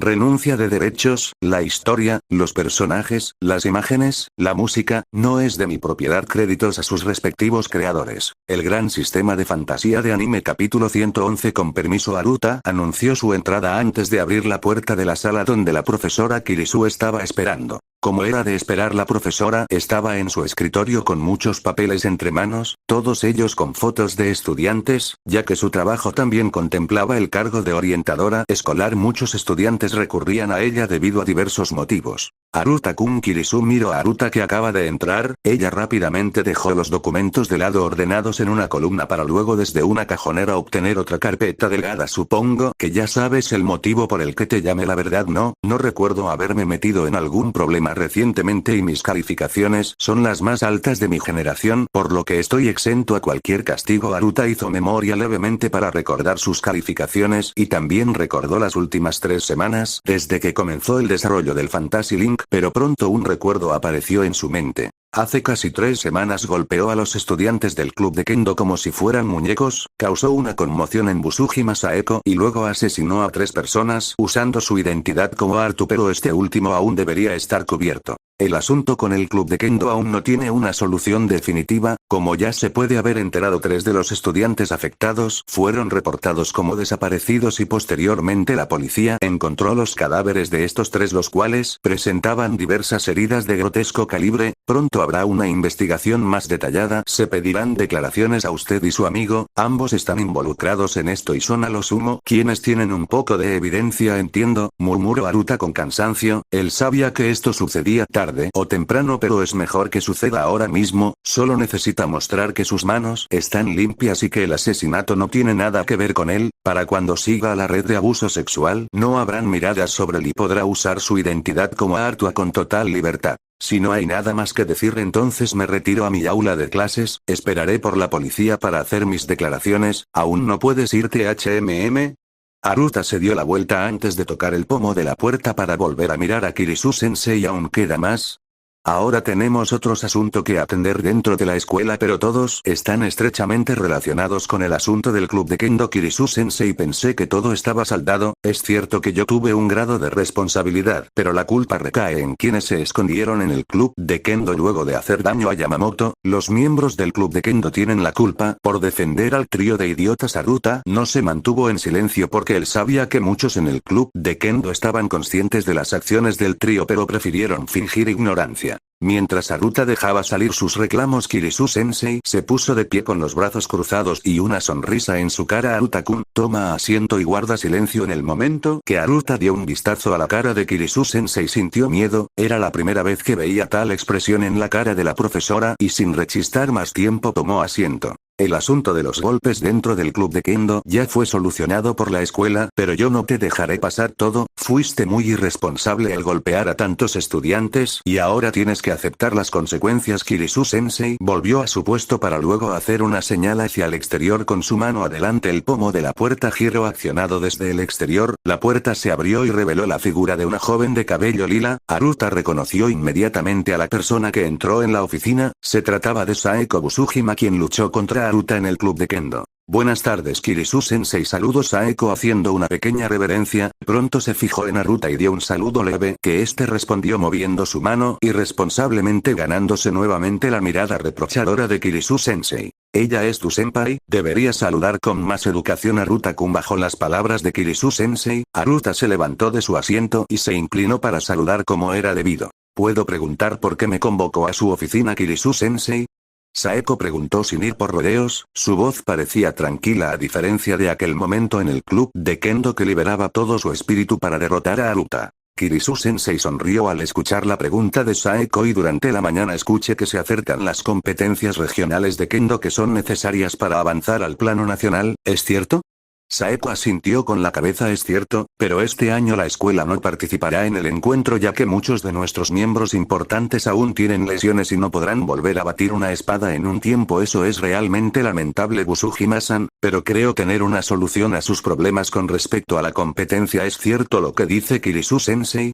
Renuncia de derechos, la historia, los personajes, las imágenes, la música, no es de mi propiedad. Créditos a sus respectivos creadores. El gran sistema de fantasía de anime capítulo 111. Con permiso. Haruta anunció su entrada antes de abrir la puerta de la sala donde la profesora Kirisu estaba esperando. Como era de esperar, la profesora estaba en su escritorio con muchos papeles entre manos, todos ellos con fotos de estudiantes, ya que su trabajo también contemplaba el cargo de orientadora escolar. Muchos estudiantes recurrían a ella debido a diversos motivos. Haruta-kun. Kirisu miró a Haruta, que acaba de entrar. Ella rápidamente dejó los documentos de lado ordenados en una columna para luego desde una cajonera obtener otra carpeta delgada. Supongo que ya sabes el motivo por el que te llamé. La verdad no recuerdo haberme metido en algún problema recientemente y mis calificaciones son las más altas de mi generación, por lo que estoy exento a cualquier castigo. Haruta hizo memoria levemente para recordar sus calificaciones y también recordó las últimas 3 semanas desde que comenzó el desarrollo del Fantasy Link, pero pronto un recuerdo apareció en su mente. Hace casi 3 semanas golpeó a los estudiantes del club de Kendo como si fueran muñecos, causó una conmoción en Busujima Saeko y luego asesinó a 3 personas usando su identidad como Artu, pero este último aún debería estar cubierto. El asunto con el club de Kendo aún no tiene una solución definitiva, como ya se puede haber enterado. 3 de los estudiantes afectados fueron reportados como desaparecidos y posteriormente la policía encontró los cadáveres de estos 3, los cuales presentaban diversas heridas de grotesco calibre. Pronto habrá una investigación más detallada. Se pedirán declaraciones a usted y su amigo, ambos están involucrados en esto y son a lo sumo quienes tienen un poco de evidencia. Entiendo, murmuró Haruta con cansancio. Él sabía que esto sucedía tarde o temprano, pero es mejor que suceda ahora mismo. Solo necesita mostrar que sus manos están limpias y que el asesinato no tiene nada que ver con él. Para cuando siga a la red de abuso sexual, no habrán miradas sobre él y podrá usar su identidad como Artua con total libertad. Si no hay nada más que decir, entonces me retiro a mi aula de clases. Esperaré por la policía para hacer mis declaraciones. ¿Aún no puedes irte, HMM? Haruta se dio la vuelta antes de tocar el pomo de la puerta para volver a mirar a Kirisu-sensei. ¿Aún queda más? Ahora tenemos otros asuntos que atender dentro de la escuela, pero todos están estrechamente relacionados con el asunto del club de Kendo. Kirisu-sensei, pensé que todo estaba saldado. Es cierto que yo tuve un grado de responsabilidad, pero la culpa recae en quienes se escondieron en el club de Kendo luego de hacer daño a Yamamoto. Los miembros del club de Kendo tienen la culpa por defender al trío de idiotas. Haruta no se mantuvo en silencio porque él sabía que muchos en el club de Kendo estaban conscientes de las acciones del trío, pero prefirieron fingir ignorancia. Mientras Haruta dejaba salir sus reclamos, Kirisu-sensei se puso de pie con los brazos cruzados y una sonrisa en su cara. Haruta-kun, toma asiento y guarda silencio. En el momento que Haruta dio un vistazo a la cara de Kirisu-sensei sintió miedo. Era la primera vez que veía tal expresión en la cara de la profesora y sin rechistar más tiempo tomó asiento. El asunto de los golpes dentro del club de Kendo ya fue solucionado por la escuela, pero yo no te dejaré pasar todo. Fuiste muy irresponsable al golpear a tantos estudiantes y ahora tienes que aceptar las consecuencias. Kirisu-sensei volvió a su puesto para luego hacer una señal hacia el exterior con su mano adelante. El pomo de la puerta giró accionado desde el exterior, la puerta se abrió y reveló la figura de una joven de cabello lila. Haruta reconoció inmediatamente a la persona que entró en la oficina. Se trataba de Saeko Busujima, quien luchó contra Haruta en el club de Kendo. Buenas tardes, Kirisu-sensei. Saludó Saeko haciendo una pequeña reverencia. Pronto se fijó en Haruta y dio un saludo leve, que este respondió moviendo su mano irresponsablemente, ganándose nuevamente la mirada reprochadora de Kirisu-sensei. Ella es tu senpai, deberías saludar con más educación. Haruta-kun. Bajo las palabras de Kirisu-sensei, Haruta se levantó de su asiento y se inclinó para saludar como era debido. ¿Puedo preguntar por qué me convocó a su oficina, Kirisu-sensei? Saeko preguntó sin ir por rodeos. Su voz parecía tranquila a diferencia de aquel momento en el club de Kendo que liberaba todo su espíritu para derrotar a Haruta. Kirisu-sensei sonrió al escuchar la pregunta de Saeko y durante la mañana escuché que se acercan las competencias regionales de Kendo que son necesarias para avanzar al plano nacional, ¿es cierto? Saeko asintió con la cabeza. Es cierto, pero este año la escuela no participará en el encuentro ya que muchos de nuestros miembros importantes aún tienen lesiones y no podrán volver a batir una espada en un tiempo. Eso es realmente lamentable, Busujima-san, pero creo tener una solución a sus problemas con respecto a la competencia. ¿Es cierto lo que dice Kirisu-sensei?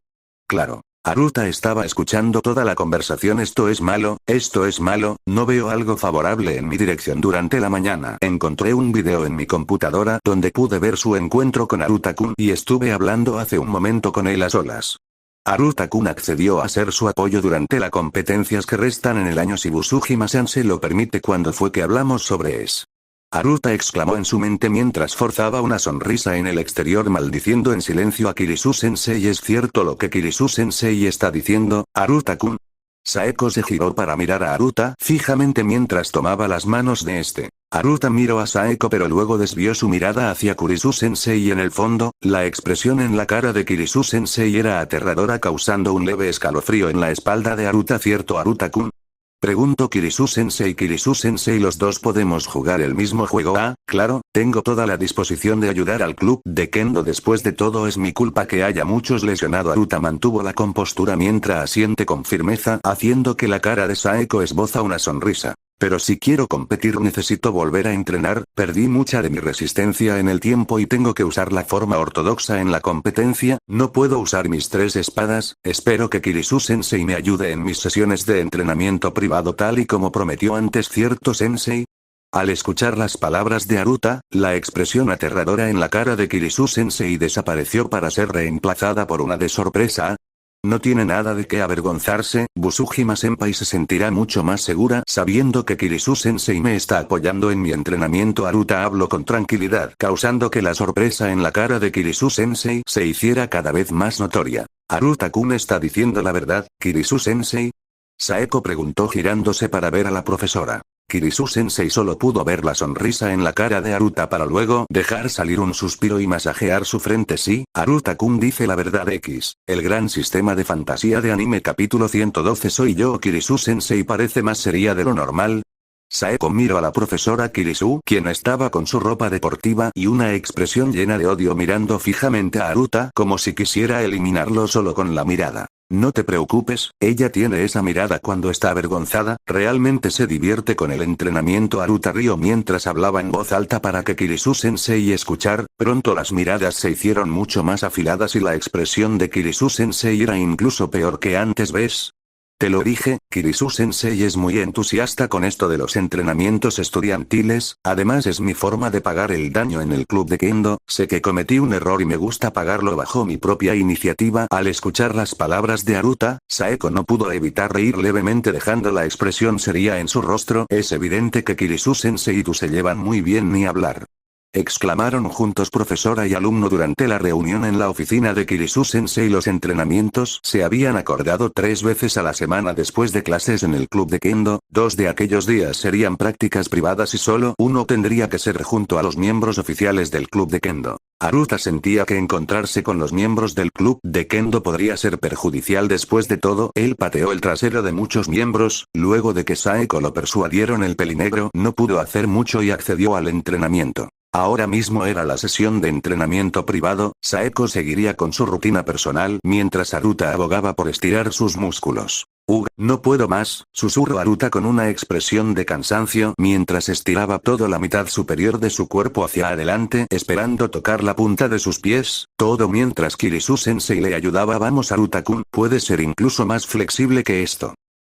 Claro. Aruta estaba escuchando toda la conversación. Esto es malo, no veo algo favorable en mi dirección. Durante la mañana encontré un video en mi computadora donde pude ver su encuentro con Aruta-kun y estuve hablando hace un momento con él a solas. Aruta-kun accedió a ser su apoyo durante las competencias que restan en el año si Busujima-san se lo permite. ¿Cuándo fue que hablamos sobre eso? Aruta exclamó en su mente mientras forzaba una sonrisa en el exterior, maldiciendo en silencio a Kirisu-sensei. ¿Es cierto lo que Kirisu-sensei está diciendo, Aruta-kun? Saeko se giró para mirar a Aruta fijamente mientras tomaba las manos de este. Aruta miró a Saeko pero luego desvió su mirada hacia Kurisu-sensei y en el fondo, la expresión en la cara de Kirisu-sensei era aterradora, causando un leve escalofrío en la espalda de Aruta. ¿Cierto, Aruta-kun? Preguntó Kirisu-sensei. Kirisu-sensei, ¿los dos podemos jugar el mismo juego? Ah, claro, tengo toda la disposición de ayudar al club de Kendo. Después de todo es mi culpa que haya muchos lesionados. Aruta mantuvo la compostura mientras asiente con firmeza, haciendo que la cara de Saeko esboza una sonrisa. Pero si quiero competir necesito volver a entrenar, perdí mucha de mi resistencia en el tiempo y tengo que usar la forma ortodoxa en la competencia, no puedo usar mis 3 espadas, espero que Kirisu-sensei me ayude en mis sesiones de entrenamiento privado tal y como prometió antes. ¿Cierto, sensei? Al escuchar las palabras de Aruta, la expresión aterradora en la cara de Kirisu-sensei desapareció para ser reemplazada por una de sorpresa. No tiene nada de qué avergonzarse, Busujima-senpai se sentirá mucho más segura sabiendo que Kirisu-sensei me está apoyando en mi entrenamiento. Aruta habló con tranquilidad, causando que la sorpresa en la cara de Kirisu-sensei se hiciera cada vez más notoria. ¿Aruta-kun está diciendo la verdad, Kirisu-sensei? Saeko preguntó girándose para ver a la profesora. Kirisu-sensei solo pudo ver la sonrisa en la cara de Aruta para luego dejar salir un suspiro y masajear su frente. Sí, Aruta-kun dice la verdad. El gran sistema de fantasía de anime capítulo 112. ¿Soy yo o Kirisu-sensei parece más seria de lo normal? Saeko miró a la profesora Kirisu, quien estaba con su ropa deportiva y una expresión llena de odio mirando fijamente a Aruta como si quisiera eliminarlo solo con la mirada. No te preocupes, ella tiene esa mirada cuando está avergonzada, realmente se divierte con el entrenamiento. Aruta rió mientras hablaba en voz alta para que Kirisu-sensei escuchar. Pronto las miradas se hicieron mucho más afiladas y la expresión de Kirisu-sensei era incluso peor que antes. ¿Ves? Te lo dije, Kirisu-sensei es muy entusiasta con esto de los entrenamientos estudiantiles, además es mi forma de pagar el daño en el club de Kendo. Sé que cometí un error y me gusta pagarlo bajo mi propia iniciativa. Al escuchar las palabras de Aruta, Saeko no pudo evitar reír levemente dejando la expresión seria en su rostro. Es evidente que Kirisu-sensei y tú se llevan muy bien, ni hablar. Exclamaron juntos profesora y alumno durante la reunión en la oficina de Kirisu-sensei. Los entrenamientos se habían acordado 3 veces a la semana después de clases en el club de Kendo, 2 de aquellos días serían prácticas privadas y solo uno tendría que ser junto a los miembros oficiales del club de Kendo. Aruta sentía que encontrarse con los miembros del club de Kendo podría ser perjudicial. Después de todo, él pateó el trasero de muchos miembros, luego de que Saeko lo persuadieron. El pelinegro no pudo hacer mucho y accedió al entrenamiento. Ahora mismo era la sesión de entrenamiento privado, Saeko seguiría con su rutina personal mientras Aruta abogaba por estirar sus músculos. No puedo más, susurró Aruta con una expresión de cansancio mientras estiraba toda la mitad superior de su cuerpo hacia adelante esperando tocar la punta de sus pies, todo mientras Kirisu-sensei le ayudaba. Vamos Aruta-kun, puede ser incluso más flexible que esto.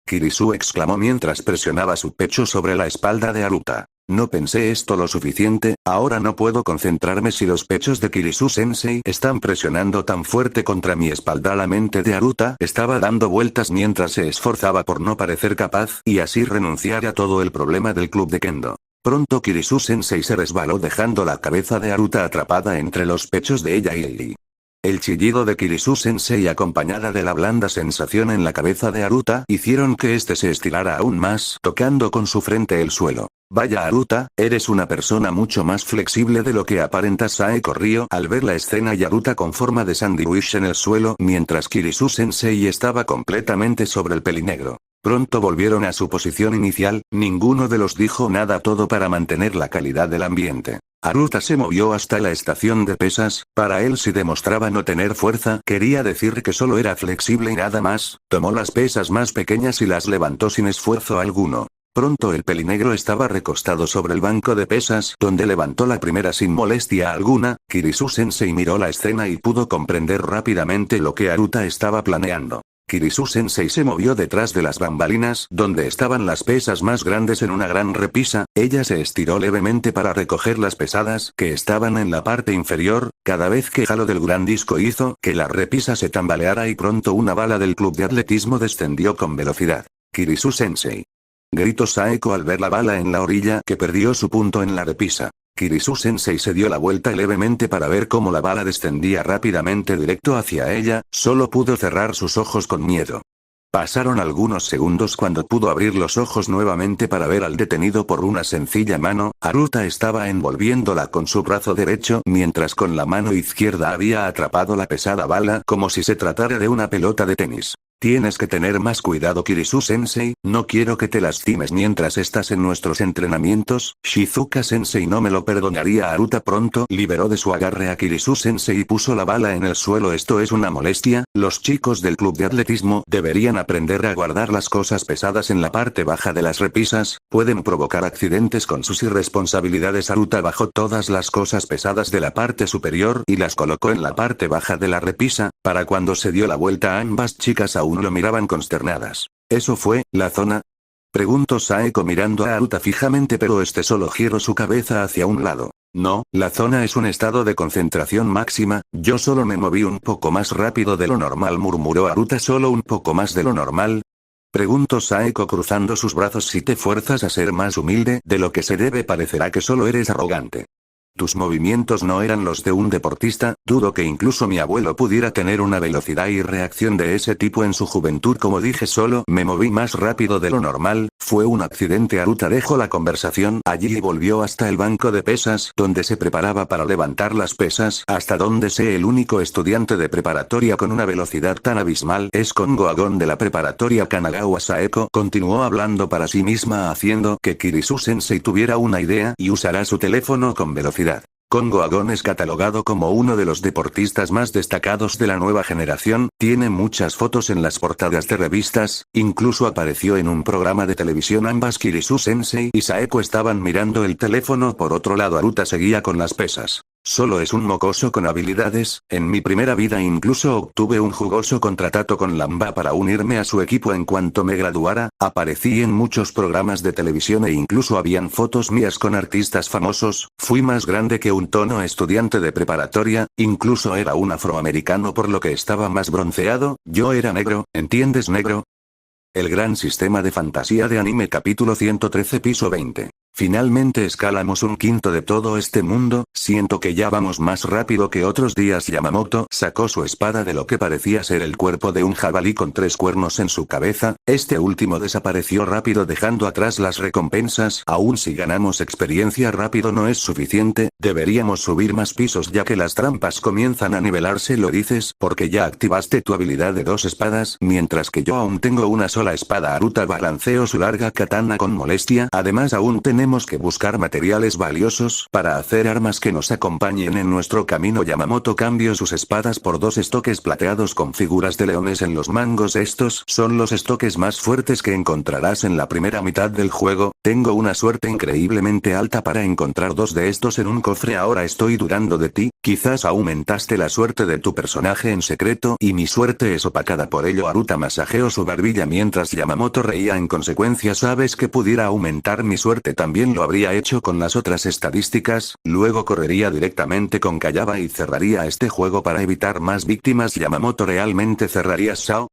Kirisu exclamó mientras presionaba su pecho sobre la espalda de Aruta. No pensé esto lo suficiente, ahora no puedo concentrarme si los pechos de Kirisu-sensei están presionando tan fuerte contra mi espalda. La mente de Aruta estaba dando vueltas mientras se esforzaba por no parecer capaz y así renunciar a todo el problema del club de Kendo. Pronto Kirisu-sensei se resbaló dejando la cabeza de Aruta atrapada entre los pechos de ella y él. El chillido de Kirisu-sensei acompañada de la blanda sensación en la cabeza de Aruta hicieron que este se estirara aún más, tocando con su frente el suelo. Vaya Aruta, eres una persona mucho más flexible de lo que aparentas. Saeko rió al ver la escena y Aruta con forma de sándwich en el suelo mientras Kirisu-sensei estaba completamente sobre el pelinegro. Pronto volvieron a su posición inicial, ninguno de los dijo nada, todo para mantener la calidad del ambiente. Aruta se movió hasta la estación de pesas, para él si demostraba no tener fuerza quería decir que solo era flexible y nada más, tomó las pesas más pequeñas y las levantó sin esfuerzo alguno. Pronto el pelinegro estaba recostado sobre el banco de pesas donde levantó la primera sin molestia alguna. Kirisu-sensei miró la escena y pudo comprender rápidamente lo que Aruta estaba planeando. Kirisu-sensei se movió detrás de las bambalinas donde estaban las pesas más grandes en una gran repisa, ella se estiró levemente para recoger las pesadas que estaban en la parte inferior, cada vez que jaló del gran disco hizo que la repisa se tambaleara y pronto una bala del club de atletismo descendió con velocidad. Kirisu-sensei. Gritó Saeko al ver la bala en la orilla que perdió su punto en la repisa. Kirisu-sensei se dio la vuelta levemente para ver cómo la bala descendía rápidamente directo hacia ella, solo pudo cerrar sus ojos con miedo. Pasaron algunos segundos cuando pudo abrir los ojos nuevamente para ver al detenido por una sencilla mano. Aruta estaba envolviéndola con su brazo derecho mientras con la mano izquierda había atrapado la pesada bala como si se tratara de una pelota de tenis. Tienes que tener más cuidado Kirisu-sensei, no quiero que te lastimes mientras estás en nuestros entrenamientos. Shizuka-sensei no me lo perdonaría. Aruta pronto liberó de su agarre a Kirisu-sensei y puso la bala en el suelo. Esto es una molestia, los chicos del club de atletismo deberían aprender a guardar las cosas pesadas en la parte baja de las repisas, pueden provocar accidentes con sus irresponsabilidades. Aruta bajó todas las cosas pesadas de la parte superior y las colocó en la parte baja de la repisa, para cuando se dio la vuelta ambas chicas aún lo miraban consternadas. ¿Eso fue la zona? Preguntó Saeko mirando a Aruta fijamente, pero este solo giró su cabeza hacia un lado. No, la zona es un estado de concentración máxima, yo solo me moví un poco más rápido de lo normal, murmuró Aruta. ¿Solo un poco más de lo normal? Preguntó Saeko cruzando sus brazos. Si te fuerzas a ser más humilde de lo que se debe parecerá que solo eres arrogante. Tus movimientos no eran los de un deportista, dudo que incluso mi abuelo pudiera tener una velocidad y reacción de ese tipo en su juventud. Como dije, solo me moví más rápido de lo normal, fue un accidente. Aruta dejó la conversación allí y volvió hasta el banco de pesas donde se preparaba para levantar las pesas. Hasta donde sé el único estudiante de preparatoria con una velocidad tan abismal es Kongo Agon de la preparatoria Kanagawa. Saeko continuó hablando para sí misma haciendo que Kirisu-sensei tuviera una idea y usará su teléfono con velocidad. Kongo Agon es catalogado como uno de los deportistas más destacados de la nueva generación, tiene muchas fotos en las portadas de revistas, incluso apareció en un programa de televisión. Ambas Kirisu-sensei y Saeko estaban mirando el teléfono. Por otro lado, Aruta seguía con las pesas. Solo es un mocoso con habilidades, en mi primera vida incluso obtuve un jugoso contrato con Lamba para unirme a su equipo en cuanto me graduara, aparecí en muchos programas de televisión e incluso habían fotos mías con artistas famosos, fui más grande que un tono estudiante de preparatoria, incluso era un afroamericano por lo que estaba más bronceado, yo era negro, ¿entiendes negro? El gran sistema de fantasía de anime capítulo 113 piso 20. Finalmente escalamos un quinto de todo este mundo, siento que ya vamos más rápido que otros días. Yamamoto sacó su espada de lo que parecía ser el cuerpo de un jabalí con 3 cuernos en su cabeza, este último desapareció rápido dejando atrás las recompensas. Aún si ganamos experiencia rápido no es suficiente, deberíamos subir más pisos ya que las trampas comienzan a nivelarse. ¿Lo dices porque ya activaste tu habilidad de 2 espadas? Mientras que yo aún tengo una sola espada. Aruta balanceó su larga katana con molestia, además aún tenemos que buscar materiales valiosos para hacer armas que nos acompañen en nuestro camino. Yamamoto cambió sus espadas por 2 estoques plateados con figuras de leones en los mangos. Estos son los estoques más fuertes que encontrarás en la primera mitad del juego, tengo una suerte increíblemente alta para encontrar 2 de estos en un cofre. Ahora estoy dudando de ti, quizás aumentaste la suerte de tu personaje en secreto y mi suerte es opacada por ello. Aruta masajeó su barbilla mientras Yamamoto reía. En consecuencia, sabes que pudiera aumentar mi suerte también lo habría hecho con las otras estadísticas, luego correría directamente con Kayaba y cerraría este juego para evitar más víctimas. Yamamoto ¿realmente cerrarías Sao?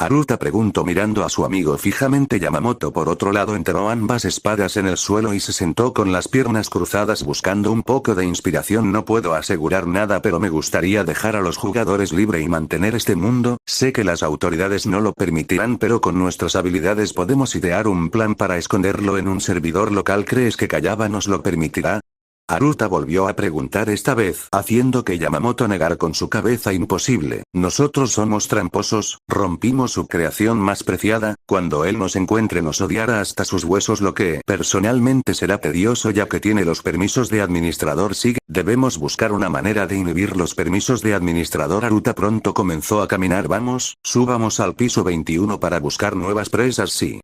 Aruta preguntó mirando a su amigo fijamente. Yamamoto por otro lado enterró ambas espadas en el suelo y se sentó con las piernas cruzadas buscando un poco de inspiración. No puedo asegurar nada, pero me gustaría dejar a los jugadores libre y mantener este mundo, sé que las autoridades no lo permitirán, pero con nuestras habilidades podemos idear un plan para esconderlo en un servidor local. ¿Crees que Kayaba nos lo permitirá? Aruta volvió a preguntar, esta vez haciendo que Yamamoto negara con su cabeza. Imposible, nosotros somos tramposos, rompimos su creación más preciada, cuando él nos encuentre nos odiará hasta sus huesos, lo que personalmente será tedioso ya que tiene los permisos de administrador. Sigue, debemos buscar una manera de inhibir los permisos de administrador. Aruta pronto comenzó a caminar. Vamos, subamos al piso 21 para buscar nuevas presas. Sí.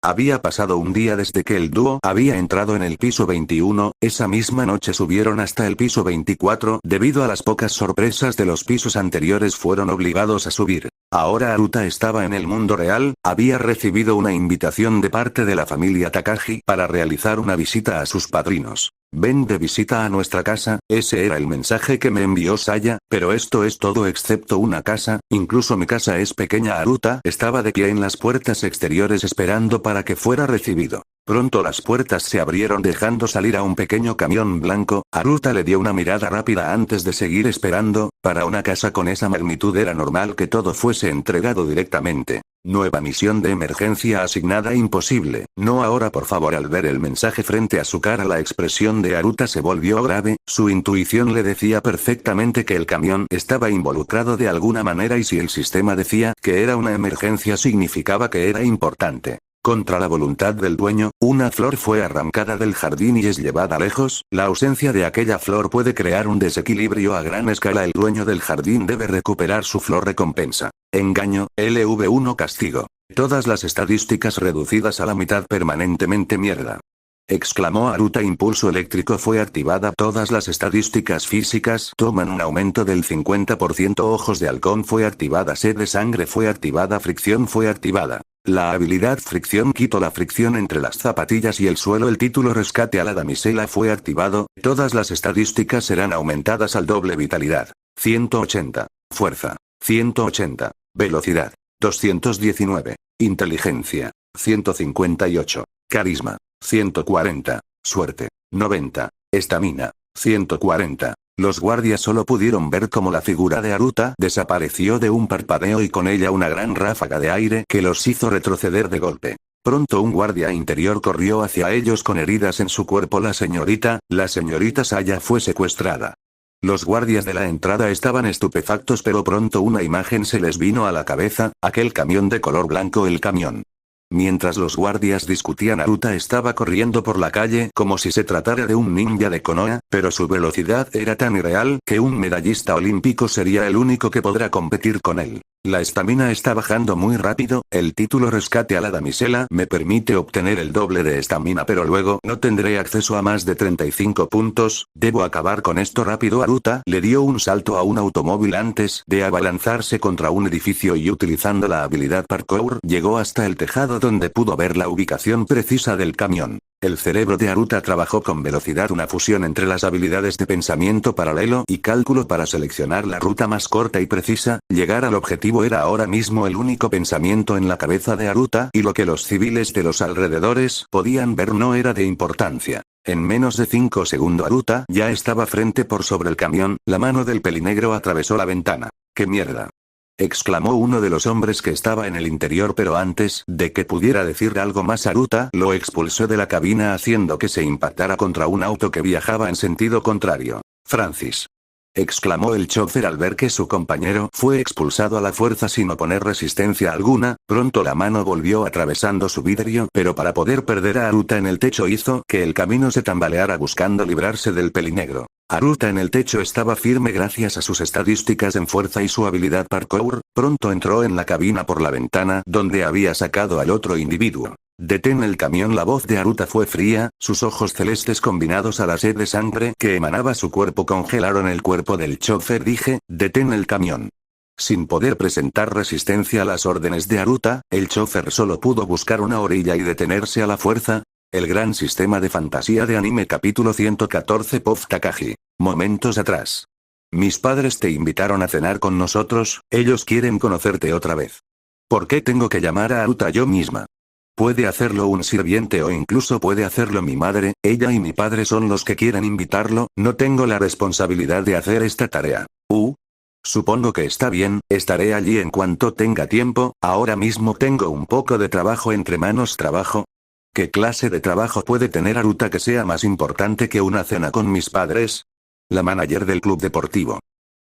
Había pasado un día desde que el dúo había entrado en el piso 21, esa misma noche subieron hasta el piso 24, debido a las pocas sorpresas de los pisos anteriores fueron obligados a subir. Ahora Aruta estaba en el mundo real, había recibido una invitación de parte de la familia Takagi para realizar una visita a sus padrinos. Ven de visita a nuestra casa, ese era el mensaje que me envió Saya, pero esto es todo excepto una casa, incluso mi casa es pequeña. Aruta estaba de pie en las puertas exteriores esperando para que fuera recibido. Pronto las puertas se abrieron dejando salir a un pequeño camión blanco. Aruta le dio una mirada rápida antes de seguir esperando. Para una casa con esa magnitud era normal que todo fuese entregado directamente. Nueva misión de emergencia asignada imposible. No ahora por favor. Al ver el mensaje frente a su cara la expresión de Aruta se volvió grave, su intuición le decía perfectamente que el camión estaba involucrado de alguna manera y si el sistema decía que era una emergencia significaba que era importante. Contra la voluntad del dueño, una flor fue arrancada del jardín y es llevada lejos. La ausencia de aquella flor puede crear un desequilibrio a gran escala. El dueño del jardín debe recuperar su flor recompensa. Engaño, LV1 castigo. Todas las estadísticas reducidas a la mitad permanentemente mierda. Exclamó Aruta. Impulso eléctrico fue activada. Todas las estadísticas físicas toman un aumento del 50%. Ojos de halcón fue activada. Sed de sangre fue activada. Fricción fue activada. La habilidad fricción quitó la fricción entre las zapatillas y el suelo. El título rescate a la damisela fue activado. Todas las estadísticas serán aumentadas al doble. Vitalidad 180, fuerza 180, velocidad 219, inteligencia 158, carisma 140, suerte 90, estamina 140. Los guardias solo pudieron ver cómo la figura de Aruta desapareció de un parpadeo y con ella una gran ráfaga de aire que los hizo retroceder de golpe. Pronto un guardia interior corrió hacia ellos con heridas en su cuerpo. La señorita Saya fue secuestrada. Los guardias de la entrada estaban estupefactos, pero pronto una imagen se les vino a la cabeza, aquel camión de color blanco, el camión. Mientras los guardias discutían, Aruta estaba corriendo por la calle como si se tratara de un ninja de Konoha, pero su velocidad era tan irreal que un medallista olímpico sería el único que podrá competir con él. La estamina está bajando muy rápido. El título rescate a la damisela me permite obtener el doble de estamina, pero luego no tendré acceso a más de 35 puntos. Debo acabar con esto rápido. Aruta le dio un salto a un automóvil antes de abalanzarse contra un edificio y utilizando la habilidad parkour llegó hasta el tejado donde pudo ver la ubicación precisa del camión. El cerebro de Aruta trabajó con velocidad, una fusión entre las habilidades de pensamiento paralelo y cálculo para seleccionar la ruta más corta y precisa. Llegar al objetivo era ahora mismo el único pensamiento en la cabeza de Aruta, y lo que los civiles de los alrededores podían ver no era de importancia. En menos de 5 segundos Aruta ya estaba frente por sobre el camión. La mano del pelinegro atravesó la ventana. ¡Qué mierda!, exclamó uno de los hombres que estaba en el interior, pero antes de que pudiera decir algo más Aruta lo expulsó de la cabina haciendo que se impactara contra un auto que viajaba en sentido contrario. Francis, exclamó el chofer al ver que su compañero fue expulsado a la fuerza sin oponer resistencia alguna. Pronto la mano volvió atravesando su vidrio, pero para poder perder a Aruta en el techo hizo que el camino se tambaleara buscando librarse del pelinegro. Aruta en el techo estaba firme gracias a sus estadísticas en fuerza y su habilidad parkour. Pronto entró en la cabina por la ventana donde había sacado al otro individuo. Detén el camión. La voz de Aruta fue fría, sus ojos celestes combinados a la sed de sangre que emanaba su cuerpo congelaron el cuerpo del chofer. Dije, detén el camión. Sin poder presentar resistencia a las órdenes de Aruta, el chofer solo pudo buscar una orilla y detenerse a la fuerza. El gran sistema de fantasía de anime capítulo 114 Puff Takagi. Momentos atrás. Mis padres te invitaron a cenar con nosotros, ellos quieren conocerte otra vez. ¿Por qué tengo que llamar a Aruta yo misma? Puede hacerlo un sirviente o incluso puede hacerlo mi madre, ella y mi padre son los que quieren invitarlo, no tengo la responsabilidad de hacer esta tarea. Supongo que está bien, estaré allí en cuanto tenga tiempo, ahora mismo tengo un poco de trabajo entre manos. ¿Trabajo? ¿Qué clase de trabajo puede tener Aruta que sea más importante que una cena con mis padres? La manager del club deportivo.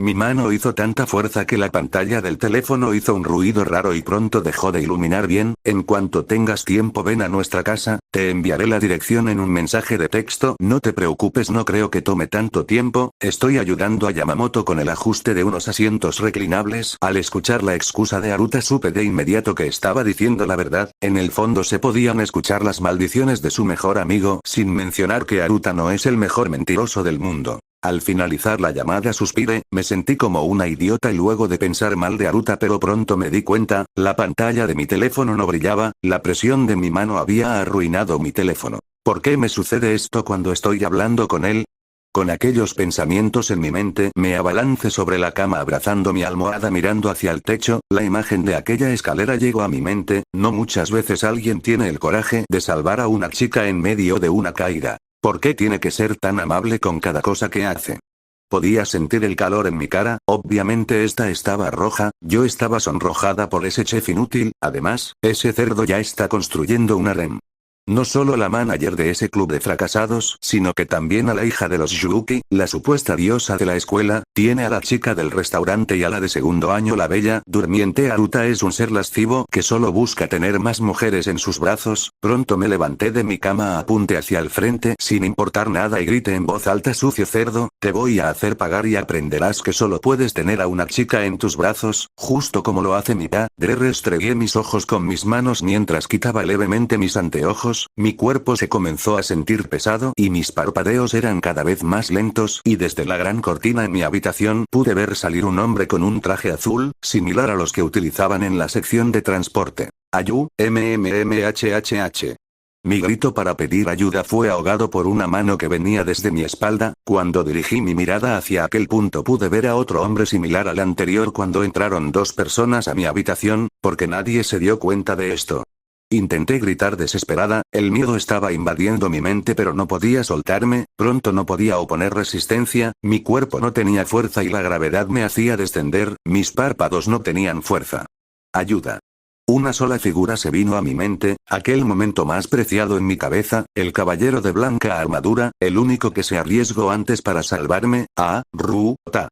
Mi mano hizo tanta fuerza que la pantalla del teléfono hizo un ruido raro y pronto dejó de iluminar bien. En cuanto tengas tiempo ven a nuestra casa, te enviaré la dirección en un mensaje de texto. No te preocupes, no creo que tome tanto tiempo, estoy ayudando a Yamamoto con el ajuste de unos asientos reclinables. Al escuchar la excusa de Haruta supe de inmediato que estaba diciendo la verdad. En el fondo se podían escuchar las maldiciones de su mejor amigo, sin mencionar que Haruta no es el mejor mentiroso del mundo. Al finalizar la llamada suspiré, me sentí como una idiota y luego de pensar mal de Haruta, pero pronto me di cuenta, la pantalla de mi teléfono no brillaba, la presión de mi mano había arruinado mi teléfono. ¿Por qué me sucede esto cuando estoy hablando con él? Con aquellos pensamientos en mi mente, me abalancé sobre la cama abrazando mi almohada mirando hacia el techo, la imagen de aquella escalera llegó a mi mente. No muchas veces alguien tiene el coraje de salvar a una chica en medio de una caída. ¿Por qué tiene que ser tan amable con cada cosa que hace? Podía sentir el calor en mi cara, obviamente esta estaba roja, yo estaba sonrojada por ese chef inútil, además, ese cerdo ya está construyendo un harem. No solo la manager de ese club de fracasados, sino que también a la hija de los Yuuki, la supuesta diosa de la escuela, tiene a la chica del restaurante y a la de segundo año la bella durmiente. Haruta es un ser lascivo que solo busca tener más mujeres en sus brazos. Pronto me levanté de mi cama, apunté hacia el frente sin importar nada y grité en voz alta: sucio cerdo, te voy a hacer pagar y aprenderás que solo puedes tener a una chica en tus brazos, justo como lo hace mi padre. Restregué mis ojos con mis manos mientras quitaba levemente mis anteojos. Mi cuerpo se comenzó a sentir pesado y mis parpadeos eran cada vez más lentos, y desde la gran cortina en mi habitación pude ver salir un hombre con un traje azul, similar a los que utilizaban en la sección de transporte. Ayu, MMMHHH. Mi grito para pedir ayuda fue ahogado por una mano que venía desde mi espalda. Cuando dirigí mi mirada hacia aquel punto pude ver a otro hombre similar al anterior cuando entraron dos personas a mi habitación, porque nadie se dio cuenta de esto. Intenté gritar desesperada, el miedo estaba invadiendo mi mente pero no podía soltarme, pronto no podía oponer resistencia, mi cuerpo no tenía fuerza y la gravedad me hacía descender, mis párpados no tenían fuerza. Ayuda. Una sola figura se vino a mi mente, aquel momento más preciado en mi cabeza, el caballero de blanca armadura, el único que se arriesgó antes para salvarme, Haruta.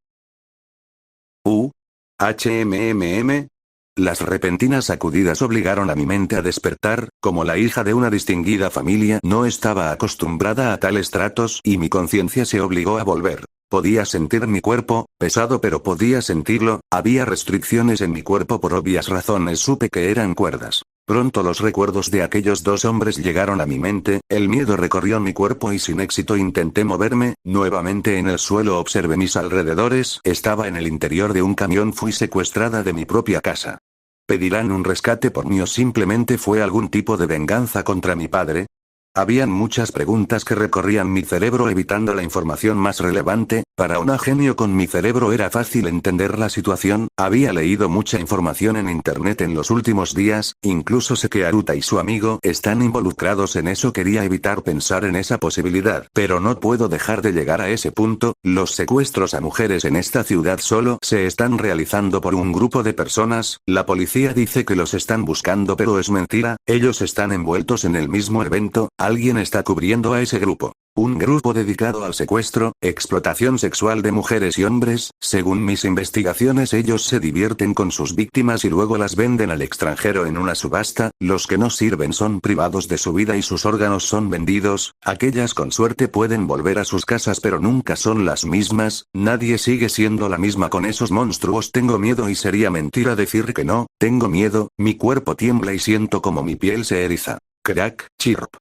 HMMM. Las repentinas sacudidas obligaron a mi mente a despertar, como la hija de una distinguida familia no estaba acostumbrada a tales tratos y mi conciencia se obligó a volver. Podía sentir mi cuerpo, pesado pero podía sentirlo, había restricciones en mi cuerpo por obvias razones, supe que eran cuerdas. Pronto los recuerdos de aquellos dos hombres llegaron a mi mente, el miedo recorrió mi cuerpo y sin éxito intenté moverme. Nuevamente en el suelo observé mis alrededores, estaba en el interior de un camión, fui secuestrada de mi propia casa. ¿Pedirán un rescate por mí o simplemente fue algún tipo de venganza contra mi padre? Habían muchas preguntas que recorrían mi cerebro evitando la información más relevante. Para un genio con mi cerebro era fácil entender la situación, había leído mucha información en internet en los últimos días, incluso sé que Haruta y su amigo están involucrados en eso. Quería evitar pensar en esa posibilidad, pero no puedo dejar de llegar a ese punto. Los secuestros a mujeres en esta ciudad solo se están realizando por un grupo de personas, la policía dice que los están buscando pero es mentira, ellos están envueltos en el mismo evento. Alguien está cubriendo a ese grupo. Un grupo dedicado al secuestro, explotación sexual de mujeres y hombres. Según mis investigaciones, ellos se divierten con sus víctimas y luego las venden al extranjero en una subasta. Los que no sirven son privados de su vida y sus órganos son vendidos. Aquellas con suerte pueden volver a sus casas pero nunca son las mismas. Nadie sigue siendo la misma con esos monstruos. Tengo miedo y sería mentira decir que no. Tengo miedo, mi cuerpo tiembla y siento como mi piel se eriza. Crack, chirp.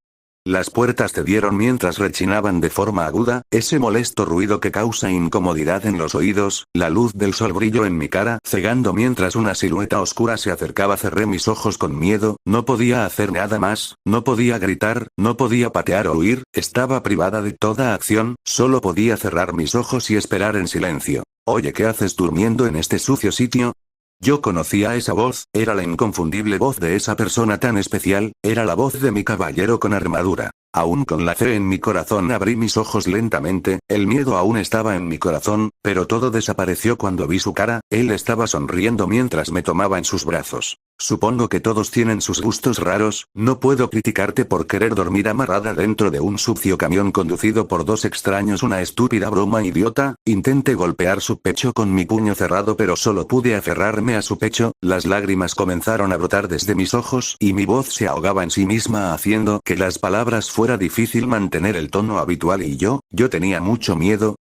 Las puertas cedieron mientras rechinaban de forma aguda, ese molesto ruido que causa incomodidad en los oídos. La luz del sol brilló en mi cara, cegando mientras una silueta oscura se acercaba. Cerré mis ojos con miedo, no podía hacer nada más, no podía gritar, no podía patear o huir, estaba privada de toda acción, solo podía cerrar mis ojos y esperar en silencio. Oye, ¿qué haces durmiendo en este sucio sitio? Yo conocía esa voz, era la inconfundible voz de esa persona tan especial, era la voz de mi caballero con armadura. Aún con la fe en mi corazón abrí mis ojos lentamente, el miedo aún estaba en mi corazón, pero todo desapareció cuando vi su cara, él estaba sonriendo mientras me tomaba en sus brazos. Supongo que todos tienen sus gustos raros, no puedo criticarte por querer dormir amarrada dentro de un sucio camión conducido por dos extraños, una estúpida broma idiota. Intenté golpear su pecho con mi puño cerrado pero solo pude aferrarme a su pecho, las lágrimas comenzaron a brotar desde mis ojos y mi voz se ahogaba en sí misma haciendo que las palabras fuera difícil mantener el tono habitual y yo tenía mucho miedo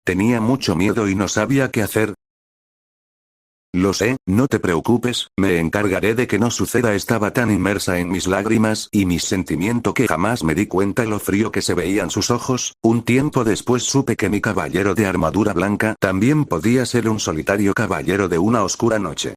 y no sabía qué hacer. Lo sé, no te preocupes, me encargaré de que no suceda. Estaba tan inmersa en mis lágrimas y mis sentimientos que jamás me di cuenta lo frío que se veían sus ojos. Un tiempo después supe que mi caballero de armadura blanca también podía ser un solitario caballero de una oscura noche.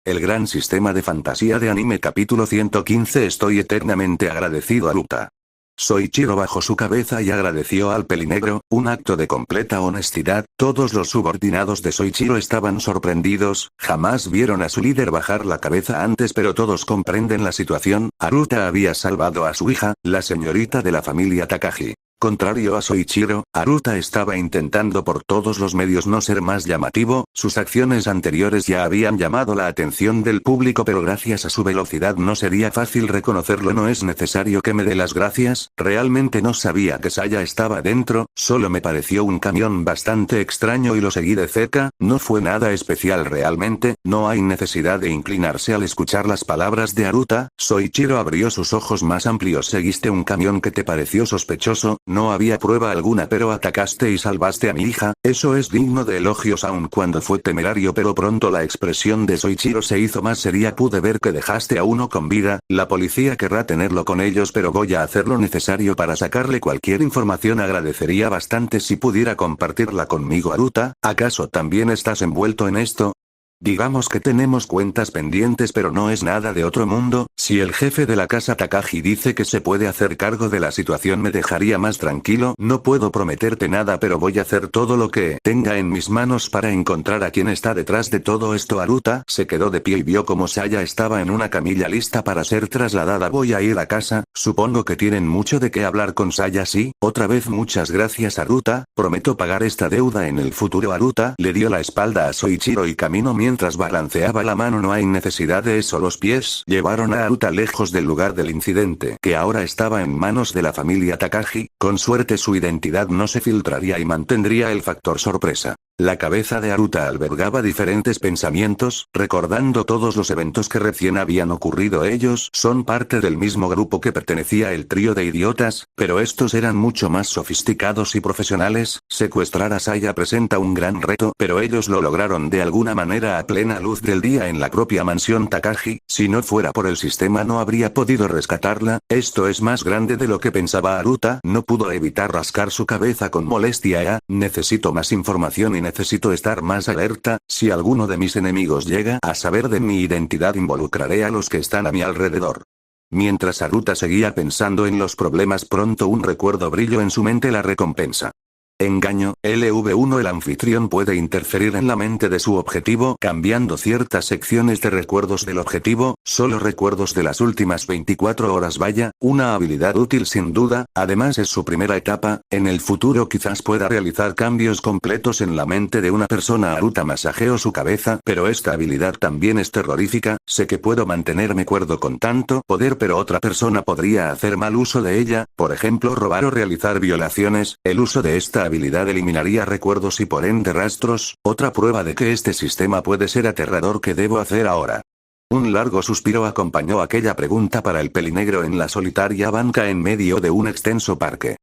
El gran sistema de fantasía de anime capítulo 115. Estoy eternamente agradecido a Ruta. Soichiro bajó su cabeza y agradeció al pelinegro, un acto de completa honestidad. Todos los subordinados de Soichiro estaban sorprendidos, jamás vieron a su líder bajar la cabeza antes, pero todos comprenden la situación. Aruta había salvado a su hija, la señorita de la familia Takagi. Contrario a Soichiro, Aruta estaba intentando por todos los medios no ser más llamativo, sus acciones anteriores ya habían llamado la atención del público pero gracias a su velocidad no sería fácil reconocerlo. No es necesario que me dé las gracias, realmente no sabía que Saya estaba dentro, solo me pareció un camión bastante extraño y lo seguí de cerca, no fue nada especial realmente, no hay necesidad de inclinarse al escuchar las palabras de Aruta. Soichiro abrió sus ojos más amplios. ¿Seguiste un camión que te pareció sospechoso? No había prueba alguna pero atacaste y salvaste a mi hija, eso es digno de elogios aun cuando fue temerario, pero pronto la expresión de Soichiro se hizo más seria. Pude ver que dejaste a uno con vida, la policía querrá tenerlo con ellos pero voy a hacer lo necesario para sacarle cualquier información. Agradecería bastante si pudiera compartirla conmigo. Aruta, ¿acaso también estás envuelto en esto? Digamos que tenemos cuentas pendientes pero no es nada de otro mundo. Si el jefe de la casa Takagi dice que se puede hacer cargo de la situación me dejaría más tranquilo. No puedo prometerte nada pero voy a hacer todo lo que tenga en mis manos para encontrar a quien está detrás de todo esto. Aruta se quedó de pie y vio como Saya estaba en una camilla lista para ser trasladada. Voy a ir a casa, supongo que tienen mucho de qué hablar con Saya. Sí, otra vez muchas gracias Aruta, prometo pagar esta deuda en el futuro. Aruta le dio la espalda a Soichiro y caminó mientras balanceaba la mano. No hay necesidad de eso. Los pies llevaron a Aruta lejos del lugar del incidente, que ahora estaba en manos de la familia Takagi. Con suerte su identidad no se filtraría y mantendría el factor sorpresa. La cabeza de Aruta albergaba diferentes pensamientos, recordando todos los eventos que recién habían ocurrido. Ellos son parte del mismo grupo que pertenecía el trío de idiotas, pero estos eran mucho más sofisticados y profesionales. Secuestrar a Saya presenta un gran reto, pero ellos lo lograron de alguna manera a plena luz del día en la propia mansión Takagi. Si no fuera por el sistema no habría podido rescatarla. Esto es más grande de lo que pensaba Aruta. No pudo evitar rascar su cabeza con molestia. Necesito más información y necesito estar más alerta. Si alguno de mis enemigos llega a saber de mi identidad involucraré a los que están a mi alrededor. Mientras Aruta seguía pensando en los problemas, pronto un recuerdo brilló en su mente: la recompensa. Engaño, LV1. El anfitrión puede interferir en la mente de su objetivo cambiando ciertas secciones de recuerdos del objetivo, solo recuerdos de las últimas 24 horas. Vaya, una habilidad útil sin duda, además es su primera etapa, en el futuro quizás pueda realizar cambios completos en la mente de una persona. Aruta masajeó su cabeza, pero esta habilidad también es terrorífica. Sé que puedo mantenerme cuerdo con tanto poder pero otra persona podría hacer mal uso de ella, por ejemplo robar o realizar violaciones. El uso de esta habilidad eliminaría recuerdos y por ende rastros, otra prueba de que este sistema puede ser aterrador. ¿Qué debo hacer ahora? Un largo suspiro acompañó aquella pregunta para el pelinegro en la solitaria banca en medio de un extenso parque.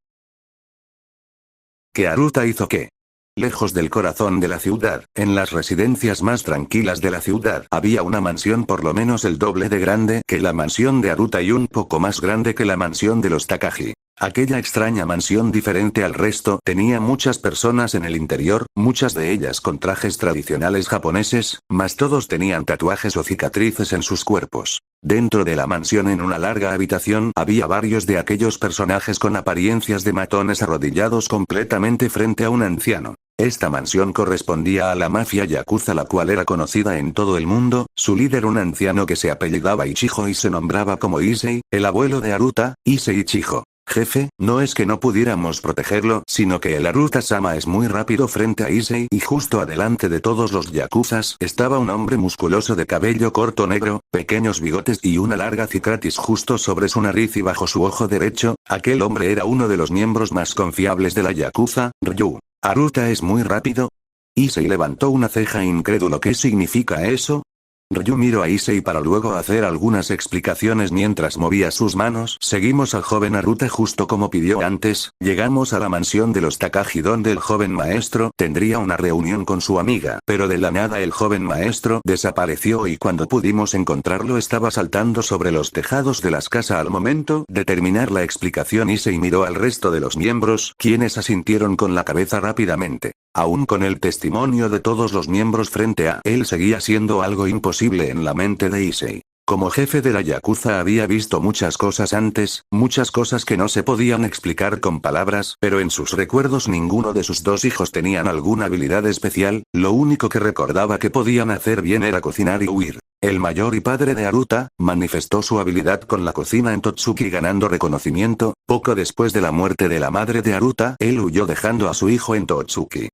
¿Qué Aruta hizo qué? Lejos del corazón de la ciudad, en las residencias más tranquilas de la ciudad, había una mansión por lo menos el doble de grande que la mansión de Aruta y un poco más grande que la mansión de los Takagi. Aquella extraña mansión, diferente al resto, tenía muchas personas en el interior, muchas de ellas con trajes tradicionales japoneses, mas todos tenían tatuajes o cicatrices en sus cuerpos. Dentro de la mansión, en una larga habitación, había varios de aquellos personajes con apariencias de matones arrodillados completamente frente a un anciano. Esta mansión correspondía a la mafia yakuza, la cual era conocida en todo el mundo. Su líder, un anciano que se apellidaba Ichijo y se nombraba como Issei, el abuelo de Aruta. Issei Ichijo. Jefe, no es que no pudiéramos protegerlo, sino que el Aruta-sama es muy rápido frente a Issei, y justo adelante de todos los yakuzas estaba un hombre musculoso de cabello corto negro, pequeños bigotes y una larga cicatriz justo sobre su nariz y bajo su ojo derecho. Aquel hombre era uno de los miembros más confiables de la yakuza, Ryu. ¿Aruta es muy rápido? Issei levantó una ceja incrédulo. ¿Qué significa eso? Ryu miró a Issei para luego hacer algunas explicaciones mientras movía sus manos. Seguimos al joven Aruta justo como pidió antes. Llegamos a la mansión de los Takagi donde el joven maestro tendría una reunión con su amiga. Pero de la nada el joven maestro desapareció y cuando pudimos encontrarlo estaba saltando sobre los tejados de las casas. Al momento de terminar la explicación, Issei miró al resto de los miembros, quienes asintieron con la cabeza rápidamente. Aún con el testimonio de todos los miembros frente a él, seguía siendo algo imposible en la mente de Issei. Como jefe de la yakuza había visto muchas cosas antes, muchas cosas que no se podían explicar con palabras, pero en sus recuerdos ninguno de sus dos hijos tenían alguna habilidad especial. Lo único que recordaba que podían hacer bien era cocinar y huir. El mayor y padre de Aruta manifestó su habilidad con la cocina en Totsuki ganando reconocimiento. Poco después de la muerte de la madre de Aruta, él huyó dejando a su hijo en Totsuki.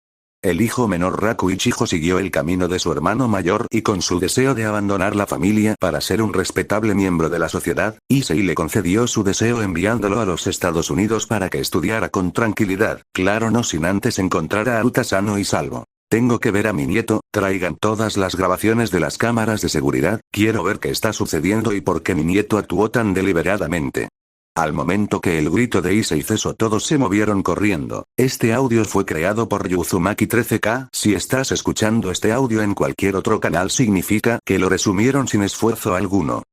El hijo menor Raku Ichijo siguió el camino de su hermano mayor y con su deseo de abandonar la familia para ser un respetable miembro de la sociedad, Issei le concedió su deseo enviándolo a los Estados Unidos para que estudiara con tranquilidad, claro, no sin antes encontrar a Aruta sano y salvo. Tengo que ver a mi nieto, traigan todas las grabaciones de las cámaras de seguridad, quiero ver qué está sucediendo y por qué mi nieto actuó tan deliberadamente. Al momento que el grito de Issei cesó, todos se movieron corriendo. Este audio fue creado por Yuzumaki 13K. Si estás escuchando este audio en cualquier otro canal significa que lo resumieron sin esfuerzo alguno.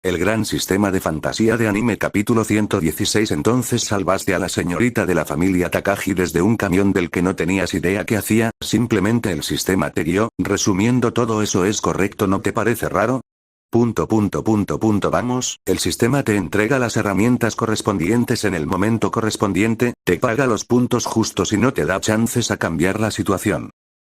El gran sistema de fantasía de anime capítulo 116. Entonces salvaste a la señorita de la familia Takagi desde un camión del que no tenías idea qué hacía, simplemente el sistema te guió. Resumiendo, todo eso es correcto, ¿no te parece raro? Vamos, el sistema te entrega las herramientas correspondientes en el momento correspondiente, te paga los puntos justos y no te da chances a cambiar la situación.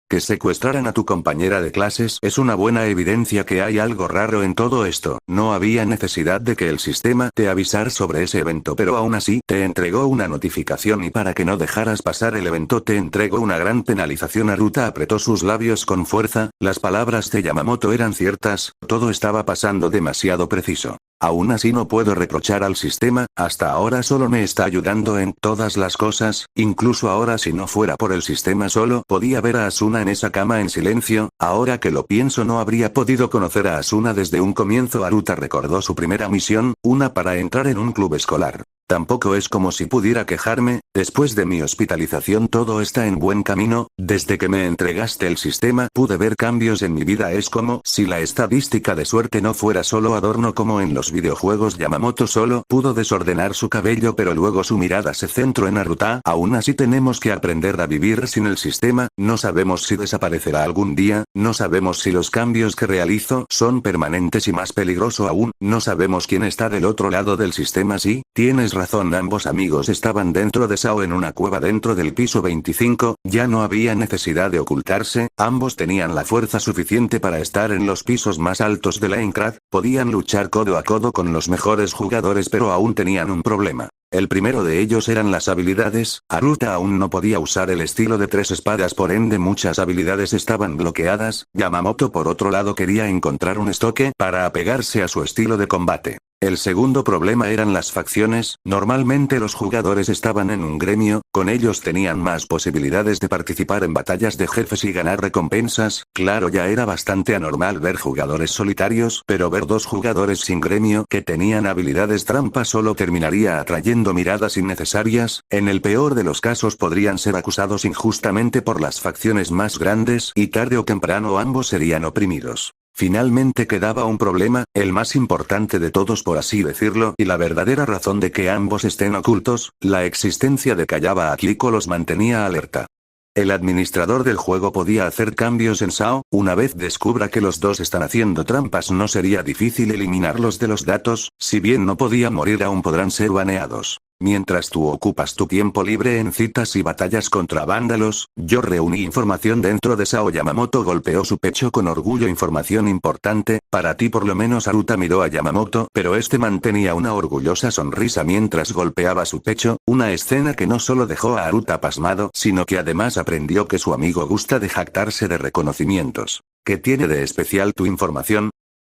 Que secuestraran a tu compañera de clases es una buena evidencia que hay algo raro en todo esto. No había necesidad de que el sistema te avisara sobre ese evento, pero aún así te entregó una notificación y para que no dejaras pasar el evento te entregó una gran penalización. Aruta apretó sus labios con fuerza, las palabras de Yamamoto eran ciertas, todo estaba pasando demasiado preciso. Aún así no puedo reprochar al sistema, hasta ahora solo me está ayudando en todas las cosas, incluso ahora si no fuera por el sistema solo podía ver a Asuna en esa cama en silencio. Ahora que lo pienso, no habría podido conocer a Asuna desde un comienzo. Aruta recordó su primera misión, una para entrar en un club escolar. Tampoco es como si pudiera quejarme, después de mi hospitalización todo está en buen camino, desde que me entregaste el sistema pude ver cambios en mi vida, es como si la estadística de suerte no fuera solo adorno como en los videojuegos. Yamamoto solo pudo desordenar su cabello pero luego su mirada se centró en Aruta. Aún así tenemos que aprender a vivir sin el sistema, no sabemos si desaparecerá algún día, no sabemos si los cambios que realizo son permanentes y más peligroso aún, no sabemos quién está del otro lado del sistema. Sí, tienes razón, ambos amigos estaban dentro de Sao en una cueva dentro del piso 25, ya no había necesidad de ocultarse, ambos tenían la fuerza suficiente para estar en los pisos más altos de Minecraft, podían luchar codo a codo con los mejores jugadores pero aún tenían un problema. El primero de ellos eran las habilidades. Aruta aún no podía usar el estilo de 3 espadas, por ende muchas habilidades estaban bloqueadas. Yamamoto por otro lado quería encontrar un estoque para apegarse a su estilo de combate. El segundo problema eran las facciones. Normalmente los jugadores estaban en un gremio, con ellos tenían más posibilidades de participar en batallas de jefes y ganar recompensas. Claro, ya era bastante anormal ver jugadores solitarios, pero ver dos jugadores sin gremio que tenían habilidades trampa solo terminaría atrayendo miradas innecesarias. En el peor de los casos podrían ser acusados injustamente por las facciones más grandes y tarde o temprano ambos serían oprimidos. Finalmente quedaba un problema, el más importante de todos por así decirlo, y la verdadera razón de que ambos estén ocultos, la existencia de Kayaba Akiko los mantenía alerta. El administrador del juego podía hacer cambios en Sao, una vez descubra que los dos están haciendo trampas no sería difícil eliminarlos de los datos, si bien no podían morir aún podrán ser baneados. Mientras tú ocupas tu tiempo libre en citas y batallas contra vándalos, yo reuní información dentro de Sao. Yamamoto golpeó su pecho con orgullo. Información importante, para ti por lo menos. Aruta miró a Yamamoto, pero este mantenía una orgullosa sonrisa mientras golpeaba su pecho, una escena que no solo dejó a Aruta pasmado, sino que además aprendió que su amigo gusta de jactarse de reconocimientos. ¿Qué tiene de especial tu información?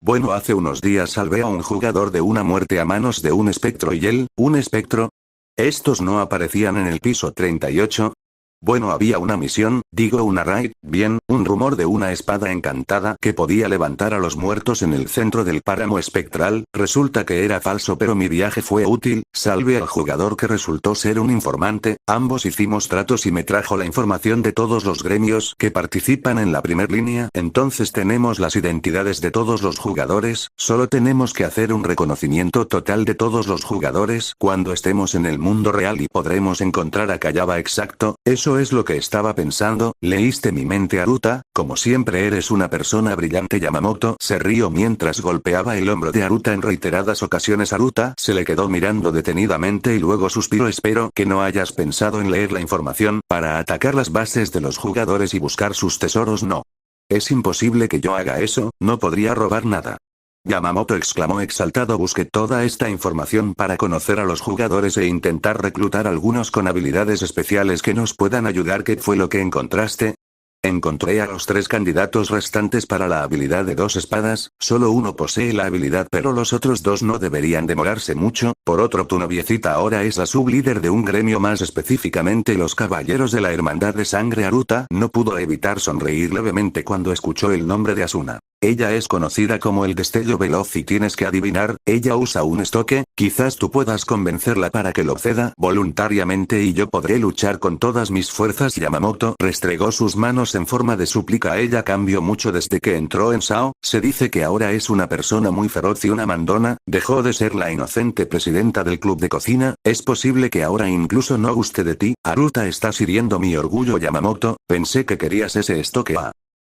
Bueno, hace unos días salvé a un jugador de una muerte a manos de un espectro. ¿Y él, un espectro? ¿Estos no aparecían en el piso 38? Bueno, había una misión, digo una raid, bien, un rumor de una espada encantada que podía levantar a los muertos en el centro del páramo espectral. Resulta que era falso, pero mi viaje fue útil. Salve al jugador que resultó ser un informante, ambos hicimos tratos y me trajo la información de todos los gremios que participan en la primer línea. Entonces tenemos las identidades de todos los jugadores, solo tenemos que hacer un reconocimiento total de todos los jugadores cuando estemos en el mundo real y podremos encontrar a Kayaba. Exacto, eso es lo que estaba pensando. Leíste mi mente, Aruta, como siempre eres una persona brillante. Yamamoto se rió mientras golpeaba el hombro de Aruta en reiteradas ocasiones. Aruta se le quedó mirando detenidamente y luego suspiró. Espero que no hayas pensado en leer la información para atacar las bases de los jugadores y buscar sus tesoros. No. Es imposible que yo haga eso, no podría robar nada. Yamamoto exclamó exaltado. Busqué toda esta información para conocer a los jugadores e intentar reclutar algunos con habilidades especiales que nos puedan ayudar. ¿Qué fue lo que encontraste? Encontré a los 3 candidatos restantes para la habilidad de 2 espadas, solo uno posee la habilidad pero los otros 2 no deberían demorarse mucho. Por otro, tu noviecita ahora es la sublíder de un gremio, más específicamente los Caballeros de la Hermandad de Sangre. Aruta no pudo evitar sonreír levemente cuando escuchó el nombre de Asuna. Ella es conocida como el Destello Veloz y tienes que adivinar, ella usa un estoque. Quizás tú puedas convencerla para que lo ceda voluntariamente y yo podré luchar con todas mis fuerzas. Yamamoto restregó sus manos en forma de súplica. Ella cambió mucho desde que entró en Sao, se dice que ahora es una persona muy feroz y una mandona, dejó de ser la inocente presidenta del club de cocina. Es posible que ahora incluso no guste de ti. Aruta, estás hiriendo mi orgullo. Yamamoto, pensé que querías ese estoque.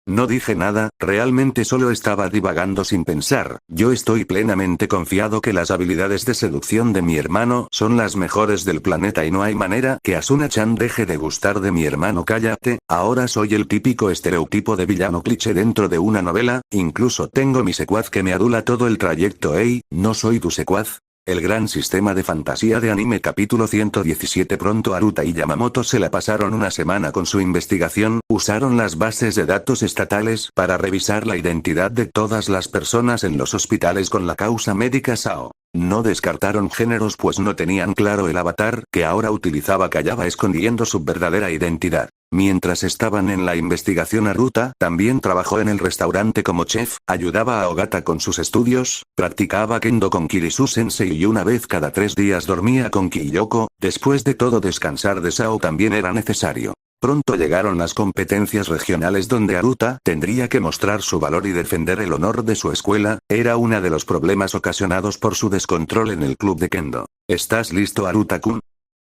No dije nada, realmente solo estaba divagando sin pensar. Yo estoy plenamente confiado que las habilidades de seducción de mi hermano son las mejores del planeta y no hay manera que Asuna-chan deje de gustar de mi hermano. Cállate, ahora soy el típico estereotipo de villano cliché dentro de una novela, incluso tengo mi secuaz que me adula todo el trayecto. Ey, ¿no soy tu secuaz? El gran sistema de fantasía de anime capítulo 117. Pronto Aruta y Yamamoto se la pasaron una semana con su investigación, usaron las bases de datos estatales para revisar la identidad de todas las personas en los hospitales con la causa médica Sao. No descartaron géneros pues no tenían claro el avatar que ahora utilizaba Kayaba escondiendo su verdadera identidad. Mientras estaban en la investigación, Aruta también trabajó en el restaurante como chef, ayudaba a Ogata con sus estudios, practicaba kendo con Kirisu-sensei y una vez cada 3 días dormía con Kiyoko. Después de todo, descansar de Sao también era necesario. Pronto llegaron las competencias regionales donde Aruta tendría que mostrar su valor y defender el honor de su escuela. Era uno de los problemas ocasionados por su descontrol en el club de kendo. ¿Estás listo, Aruta-kun?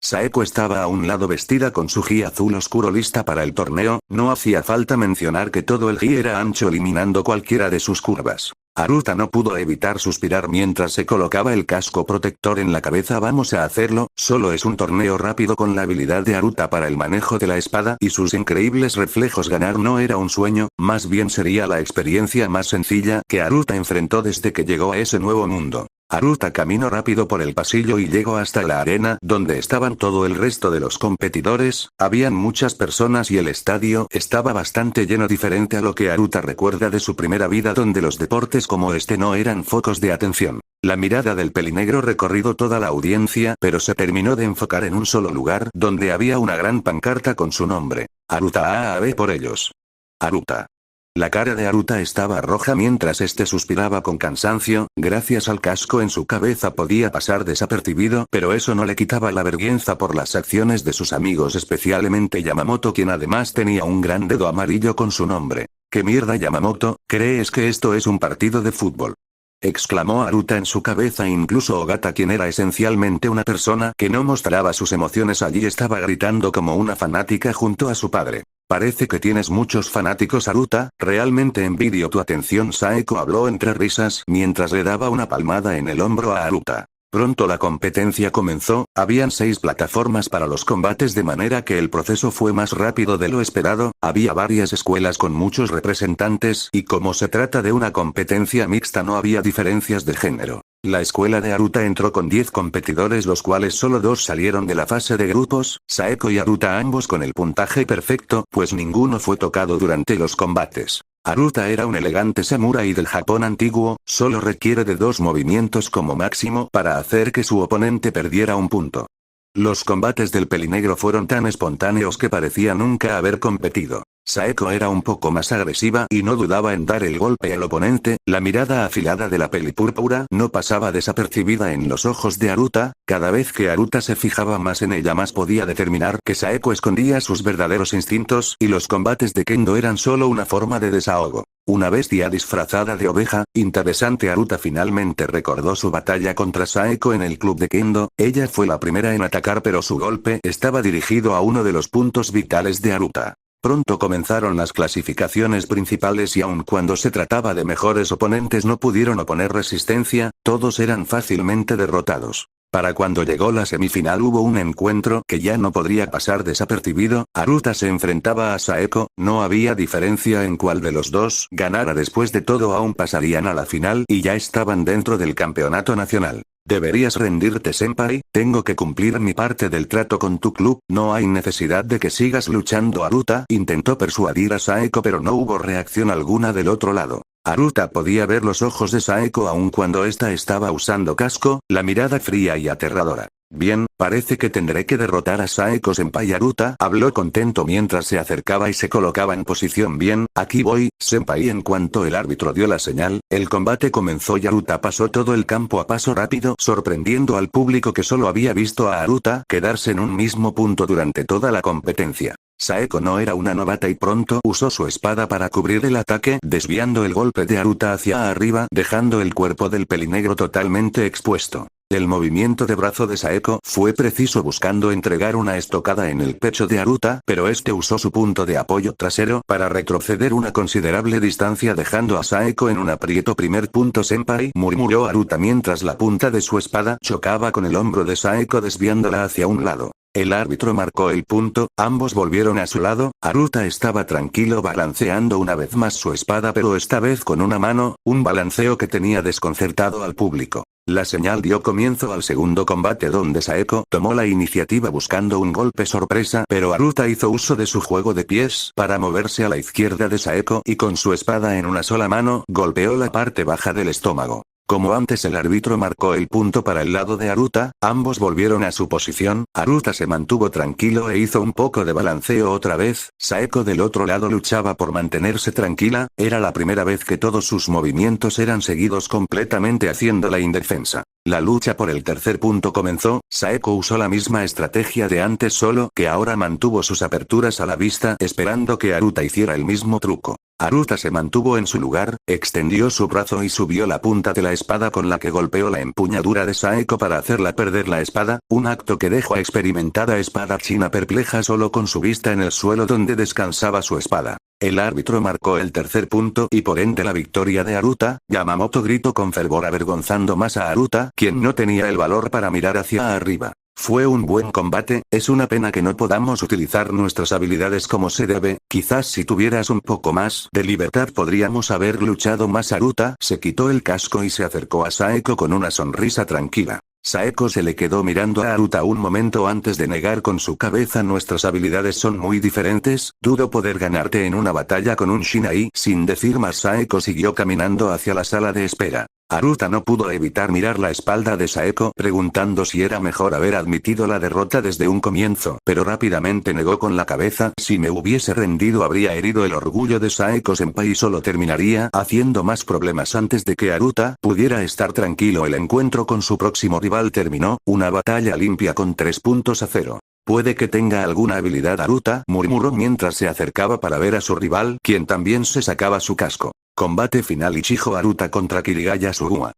Saeko estaba a un lado vestida con su gi azul oscuro lista para el torneo. No hacía falta mencionar que todo el gi era ancho eliminando cualquiera de sus curvas. Aruta no pudo evitar suspirar mientras se colocaba el casco protector en la cabeza. Vamos a hacerlo, solo es un torneo rápido. Con la habilidad de Aruta para el manejo de la espada y sus increíbles reflejos, ganar no era un sueño, más bien sería la experiencia más sencilla que Aruta enfrentó desde que llegó a ese nuevo mundo. Aruta caminó rápido por el pasillo y llegó hasta la arena donde estaban todo el resto de los competidores. Habían muchas personas y el estadio estaba bastante lleno, diferente a lo que Aruta recuerda de su primera vida donde los deportes como este no eran focos de atención. La mirada del pelinegro recorrió toda la audiencia pero se terminó de enfocar en un solo lugar donde había una gran pancarta con su nombre. Aruta ve por ellos. Aruta. La cara de Aruta estaba roja mientras este suspiraba con cansancio. Gracias al casco en su cabeza podía pasar desapercibido, pero eso no le quitaba la vergüenza por las acciones de sus amigos, especialmente Yamamoto, quien además tenía un gran dedo amarillo con su nombre. ¿Qué mierda, Yamamoto? ¿Crees que esto es un partido de fútbol?, exclamó Aruta en su cabeza. Incluso Ogata, quien era esencialmente una persona que no mostraba sus emociones, allí estaba gritando como una fanática junto a su padre. Parece que tienes muchos fanáticos, Aruta, realmente envidio tu atención. Saeko habló entre risas mientras le daba una palmada en el hombro a Aruta. Pronto la competencia comenzó, habían 6 plataformas para los combates de manera que el proceso fue más rápido de lo esperado, había varias escuelas con muchos representantes y como se trata de una competencia mixta no había diferencias de género. La escuela de Aruta entró con 10 competidores los cuales solo 2 salieron de la fase de grupos, Saeko y Aruta ambos con el puntaje perfecto pues ninguno fue tocado durante los combates. Aruta era un elegante samurái del Japón antiguo, solo requiere de 2 movimientos como máximo para hacer que su oponente perdiera un punto. Los combates del pelinegro fueron tan espontáneos que parecía nunca haber competido. Saeko era un poco más agresiva y no dudaba en dar el golpe al oponente, la mirada afilada de la pelipúrpura no pasaba desapercibida en los ojos de Aruta, cada vez que Aruta se fijaba más en ella más podía determinar que Saeko escondía sus verdaderos instintos y los combates de Kendo eran solo una forma de desahogo. Una bestia disfrazada de oveja, interesante. Aruta finalmente recordó su batalla contra Saeko en el club de Kendo, ella fue la primera en atacar pero su golpe estaba dirigido a uno de los puntos vitales de Aruta. Pronto comenzaron las clasificaciones principales y aun cuando se trataba de mejores oponentes no pudieron oponer resistencia, todos eran fácilmente derrotados. Para cuando llegó la semifinal hubo un encuentro que ya no podría pasar desapercibido, Aruta se enfrentaba a Saeko, no había diferencia en cuál de los dos ganara después de todo aún pasarían a la final y ya estaban dentro del campeonato nacional. Deberías rendirte senpai, tengo que cumplir mi parte del trato con tu club, no hay necesidad de que sigas luchando. Aruta intentó persuadir a Saeko pero no hubo reacción alguna del otro lado. Aruta podía ver los ojos de Saeko aun cuando ésta estaba usando casco, la mirada fría y aterradora. Bien, parece que tendré que derrotar a Saeko senpai. Aruta habló contento mientras se acercaba y se colocaba en posición. Bien, aquí voy, senpai. En cuanto el árbitro dio la señal, el combate comenzó y Aruta pasó todo el campo a paso rápido, sorprendiendo al público que solo había visto a Aruta quedarse en un mismo punto durante toda la competencia. Saeko no era una novata y pronto usó su espada para cubrir el ataque, desviando el golpe de Aruta hacia arriba, dejando el cuerpo del pelinegro totalmente expuesto. El movimiento de brazo de Saeko fue preciso buscando entregar una estocada en el pecho de Aruta, pero este usó su punto de apoyo trasero para retroceder una considerable distancia dejando a Saeko en un aprieto. Primer punto senpai, murmuró Aruta mientras la punta de su espada chocaba con el hombro de Saeko desviándola hacia un lado. El árbitro marcó el punto, ambos volvieron a su lado, Aruta estaba tranquilo balanceando una vez más su espada pero esta vez con una mano, un balanceo que tenía desconcertado al público. La señal dio comienzo al segundo combate donde Saeko tomó la iniciativa buscando un golpe sorpresa pero Aruta hizo uso de su juego de pies para moverse a la izquierda de Saeko y con su espada en una sola mano golpeó la parte baja del estómago. Como antes el árbitro marcó el punto para el lado de Aruta, ambos volvieron a su posición, Aruta se mantuvo tranquilo e hizo un poco de balanceo otra vez, Saeko del otro lado luchaba por mantenerse tranquila, era la primera vez que todos sus movimientos eran seguidos completamente haciendo la indefensa. La lucha por el tercer punto comenzó, Saeko usó la misma estrategia de antes solo que ahora mantuvo sus aperturas a la vista esperando que Aruta hiciera el mismo truco. Aruta se mantuvo en su lugar, extendió su brazo y subió la punta de la espada con la que golpeó la empuñadura de Saeko para hacerla perder la espada, un acto que dejó a experimentada espadachina perpleja solo con su vista en el suelo donde descansaba su espada. El árbitro marcó el tercer punto y por ende la victoria de Aruta. Yamamoto gritó con fervor avergonzando más a Aruta, quien no tenía el valor para mirar hacia arriba. Fue un buen combate, es una pena que no podamos utilizar nuestras habilidades como se debe, quizás si tuvieras un poco más de libertad podríamos haber luchado más. Aruta se quitó el casco y se acercó a Saeko con una sonrisa tranquila. Saeko se le quedó mirando a Aruta un momento antes de negar con su cabeza nuestras habilidades son muy diferentes, dudo poder ganarte en una batalla con un Shinai. Sin decir más Saeko siguió caminando hacia la sala de espera. Aruta no pudo evitar mirar la espalda de Saeko preguntando si era mejor haber admitido la derrota desde un comienzo, pero rápidamente negó con la cabeza, si me hubiese rendido habría herido el orgullo de Saeko senpai y solo terminaría haciendo más problemas antes de que Aruta pudiera estar tranquilo. El encuentro con su próximo rival terminó, una batalla limpia con 3-0. Puede que tenga alguna habilidad Aruta, murmuró mientras se acercaba para ver a su rival, quien también se sacaba su casco. Combate final Ichijo Aruta contra Kirigaya Sugua.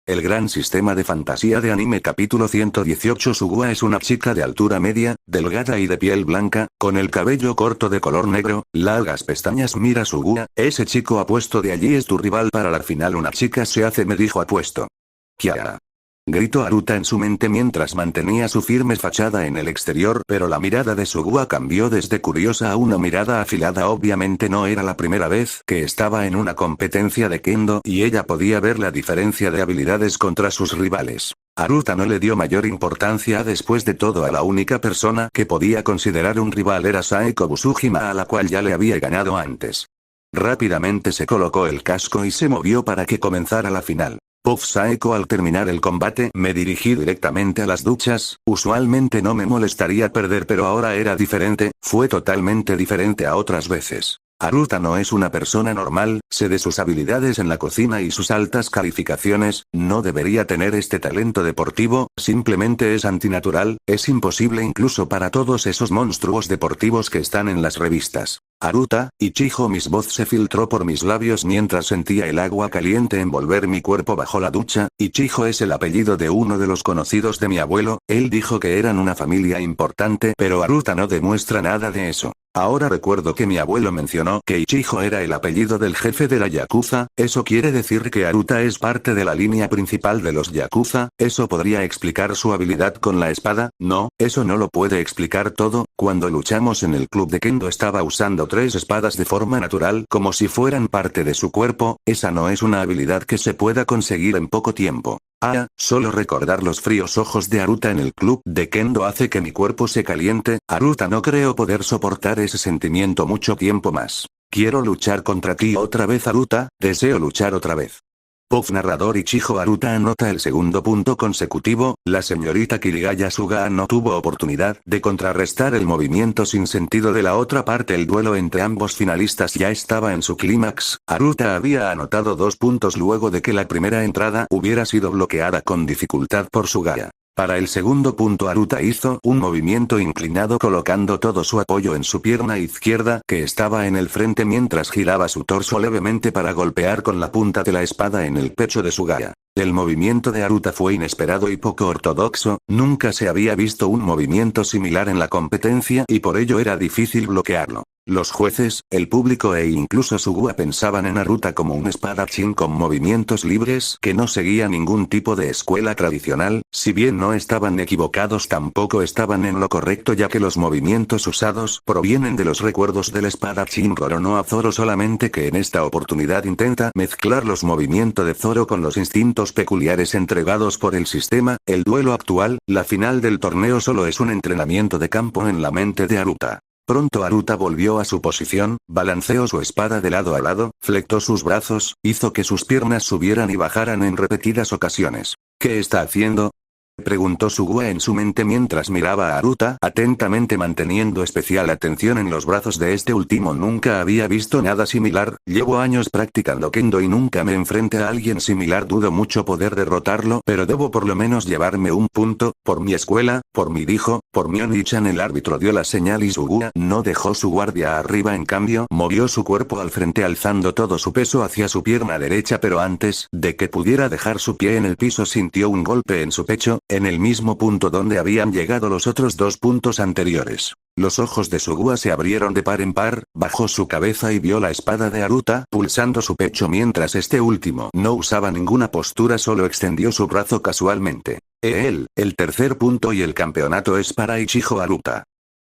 El gran sistema de fantasía de anime capítulo 118. Sugua es una chica de altura media, delgada y de piel blanca, con el cabello corto de color negro, largas pestañas. Mira Sugua, ese chico apuesto de allí es tu rival para la final. Una chica se hace me dijo apuesto. Kiara. Gritó Aruta en su mente mientras mantenía su firme fachada en el exterior, pero la mirada de Sugua cambió desde curiosa a una mirada afilada. Obviamente no era la primera vez que estaba en una competencia de kendo y ella podía ver la diferencia de habilidades contra sus rivales. Aruta no le dio mayor importancia. Después de todo, a la única persona que podía considerar un rival era Saeko Busujima, a la cual ya le había ganado antes. Rápidamente se colocó el casco y se movió para que comenzara la final. Puff Saeko, al terminar el combate me dirigí directamente a las duchas. Usualmente no me molestaría perder, pero ahora era diferente, fue totalmente diferente a otras veces. Aruta no es una persona normal, sé de sus habilidades en la cocina y sus altas calificaciones, no debería tener este talento deportivo, simplemente es antinatural, es imposible incluso para todos esos monstruos deportivos que están en las revistas. Aruta, Ichijo. Mi voz se filtró por mis labios mientras sentía el agua caliente envolver mi cuerpo bajo la ducha. Ichijo es el apellido de uno de los conocidos de mi abuelo, él dijo que eran una familia importante, pero Aruta no demuestra nada de eso. Ahora recuerdo que mi abuelo mencionó que Ichijo era el apellido del jefe de la Yakuza, ¿eso quiere decir que Aruta es parte de la línea principal de los Yakuza? ¿Eso podría explicar su habilidad con la espada? No, eso no lo puede explicar todo. Cuando luchamos en el club de kendo estaba usando 3 espadas de forma natural como si fueran parte de su cuerpo, esa no es una habilidad que se pueda conseguir en poco tiempo. Solo recordar los fríos ojos de Aruta en el club de kendo hace que mi cuerpo se caliente. Aruta, no creo poder soportar ese sentimiento mucho tiempo más. Quiero luchar contra ti otra vez, Aruta, deseo luchar otra vez. Puff narrador. Ichijo. Aruta anota el segundo punto consecutivo. La señorita Kirigaya Suga no tuvo oportunidad de contrarrestar el movimiento sin sentido de la otra parte. El duelo entre ambos finalistas ya estaba en su clímax. Aruta había anotado 2 puntos luego de que la primera entrada hubiera sido bloqueada con dificultad por Sugaya. Para el segundo punto, Aruta hizo un movimiento inclinado colocando todo su apoyo en su pierna izquierda que estaba en el frente mientras giraba su torso levemente para golpear con la punta de la espada en el pecho de Sugaya. El movimiento de Aruta fue inesperado y poco ortodoxo, nunca se había visto un movimiento similar en la competencia y por ello era difícil bloquearlo. Los jueces, el público e incluso Sugua pensaban en Aruta como un espadachín con movimientos libres que no seguía ningún tipo de escuela tradicional. Si bien no estaban equivocados, tampoco estaban en lo correcto, ya que los movimientos usados provienen de los recuerdos del espadachín Roronoa Zoro, solamente que en esta oportunidad intenta mezclar los movimientos de Zoro con los instintos peculiares entregados por el sistema. El duelo actual, la final del torneo, solo es un entrenamiento de campo en la mente de Aruta. Pronto Aruta volvió a su posición, balanceó su espada de lado a lado, flectó sus brazos, hizo que sus piernas subieran y bajaran en repetidas ocasiones. ¿Qué está haciendo?, preguntó Sugua en su mente mientras miraba a Aruta atentamente, manteniendo especial atención en los brazos de este último. Nunca había visto nada similar, llevo años practicando kendo y nunca me enfrenté a alguien similar. Dudo mucho poder derrotarlo, pero debo por lo menos llevarme un punto, por mi escuela, por mi dijo, por mi Oni-chan. El árbitro dio la señal y Sugua no dejó su guardia arriba, en cambio, movió su cuerpo al frente alzando todo su peso hacia su pierna derecha, pero antes de que pudiera dejar su pie en el piso sintió un golpe en su pecho, en el mismo punto donde habían llegado los otros 2 puntos anteriores. Los ojos de Sugua se abrieron de par en par, bajó su cabeza y vio la espada de Aruta pulsando su pecho mientras este último no usaba ninguna postura, solo extendió su brazo casualmente. El tercer punto y el campeonato es para Ichijo. Aruta.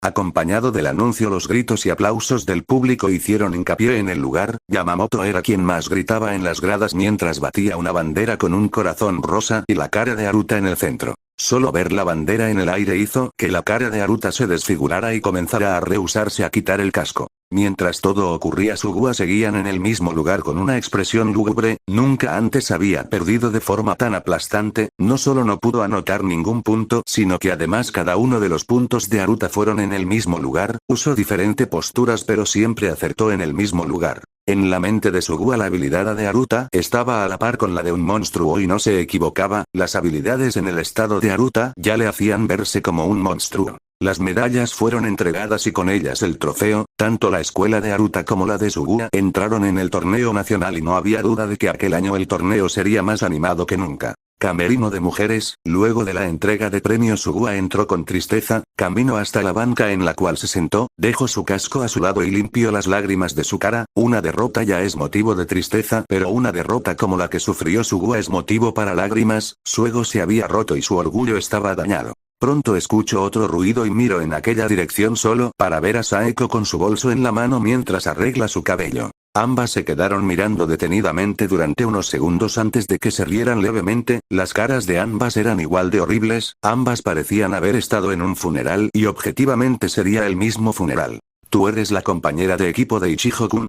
Acompañado del anuncio, los gritos y aplausos del público hicieron hincapié en el lugar. Yamamoto era quien más gritaba en las gradas mientras batía una bandera con un corazón rosa y la cara de Aruta en el centro. Solo ver la bandera en el aire hizo que la cara de Aruta se desfigurara y comenzara a rehusarse a quitar el casco. Mientras todo ocurría, Sugua seguían en el mismo lugar con una expresión lúgubre. Nunca antes había perdido de forma tan aplastante. No solo no pudo anotar ningún punto, sino que además cada uno de los puntos de Aruta fueron en el mismo lugar. Usó diferentes posturas pero siempre acertó en el mismo lugar. En la mente de Sugua la habilidad de Aruta estaba a la par con la de un monstruo y no se equivocaba. Las habilidades en el estado de Aruta ya le hacían verse como un monstruo. Las medallas fueron entregadas y con ellas el trofeo. Tanto la escuela de Aruta como la de Sugua entraron en el torneo nacional y no había duda de que aquel año el torneo sería más animado que nunca. Camerino de mujeres. Luego de la entrega de premios, Sugua entró con tristeza, caminó hasta la banca en la cual se sentó, dejó su casco a su lado y limpió las lágrimas de su cara. Una derrota ya es motivo de tristeza, pero una derrota como la que sufrió Sugua es motivo para lágrimas. Su ego se había roto y su orgullo estaba dañado. Pronto escucho otro ruido y miro en aquella dirección solo para ver a Saeko con su bolso en la mano mientras arregla su cabello. Ambas se quedaron mirando detenidamente durante unos segundos antes de que se rieran levemente. Las caras de ambas eran igual de horribles, ambas parecían haber estado en un funeral y objetivamente sería el mismo funeral. ¿Tú eres la compañera de equipo de Ichijo-kun?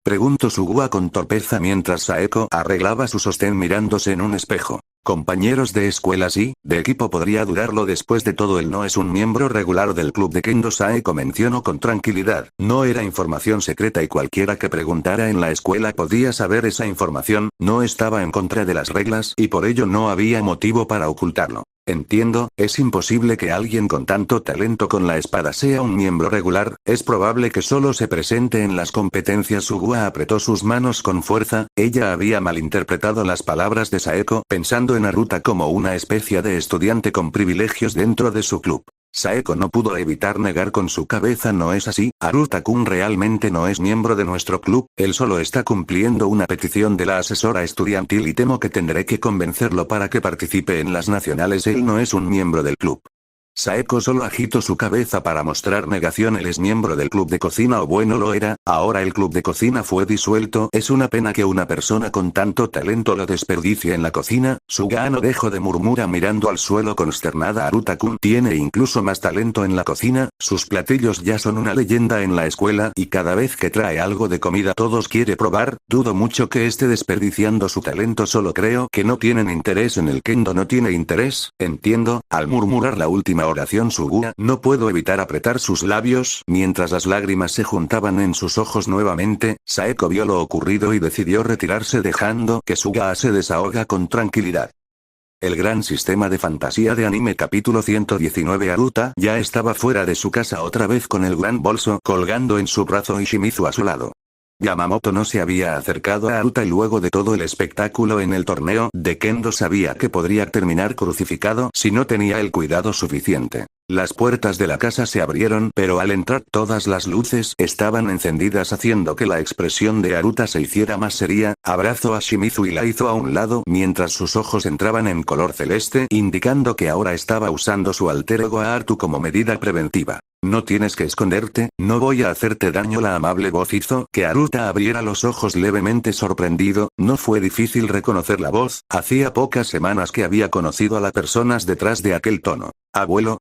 Preguntó Sugua con torpeza mientras Saeko arreglaba su sostén mirándose en un espejo. Compañeros de escuela sí, de equipo podría durarlo. Después de todo él no es un miembro regular del club de Kendo. Saeko mencionó con tranquilidad. No era información secreta y cualquiera que preguntara en la escuela podía saber esa información, no estaba en contra de las reglas y por ello no había motivo para ocultarlo. Entiendo, es imposible que alguien con tanto talento con la espada sea un miembro regular, es probable que solo se presente en las competencias. Sugua apretó sus manos con fuerza, ella había malinterpretado las palabras de Saeko pensando en Aruta como una especie de estudiante con privilegios dentro de su club. Saeko no pudo evitar negar con su cabeza. No es así, Aruta-kun realmente no es miembro de nuestro club, él solo está cumpliendo una petición de la asesora estudiantil y temo que tendré que convencerlo para que participe en las nacionales. Él no es un miembro del club. Saeko solo agitó su cabeza para mostrar negación. Él es miembro del club de cocina, o bueno lo era, ahora el club de cocina fue disuelto. Es una pena que una persona con tanto talento lo desperdicie en la cocina. Suga no dejó de murmurar mirando al suelo consternada. Aruta-kun tiene incluso más talento en la cocina, sus platillos ya son una leyenda en la escuela y cada vez que trae algo de comida todos quiere probar. Dudo mucho que esté desperdiciando su talento, solo creo que no tienen interés en el kendo. No tiene interés, entiendo. Al murmurar la última oración Sugua no puedo evitar apretar sus labios mientras las lágrimas se juntaban en sus ojos nuevamente. Saeko vio lo ocurrido y decidió retirarse dejando que Sugua se desahoga con tranquilidad. El gran sistema de fantasía de anime capítulo 119. Aruta ya estaba fuera de su casa otra vez con el gran bolso colgando en su brazo y Shimizu a su lado. Yamamoto no se había acercado a Aruta y luego de todo el espectáculo en el torneo de Kendo sabía que podría terminar crucificado si no tenía el cuidado suficiente. Las puertas de la casa se abrieron, pero al entrar todas las luces estaban encendidas haciendo que la expresión de Aruta se hiciera más seria. Abrazó a Shimizu y la hizo a un lado mientras sus ojos entraban en color celeste, indicando que ahora estaba usando su alter ego Artu como medida preventiva. No tienes que esconderte, no voy a hacerte daño. La amable voz hizo que Aruta abriera los ojos levemente sorprendido. No fue difícil reconocer la voz, hacía pocas semanas que había conocido a las personas detrás de aquel tono. ¿Abuelo?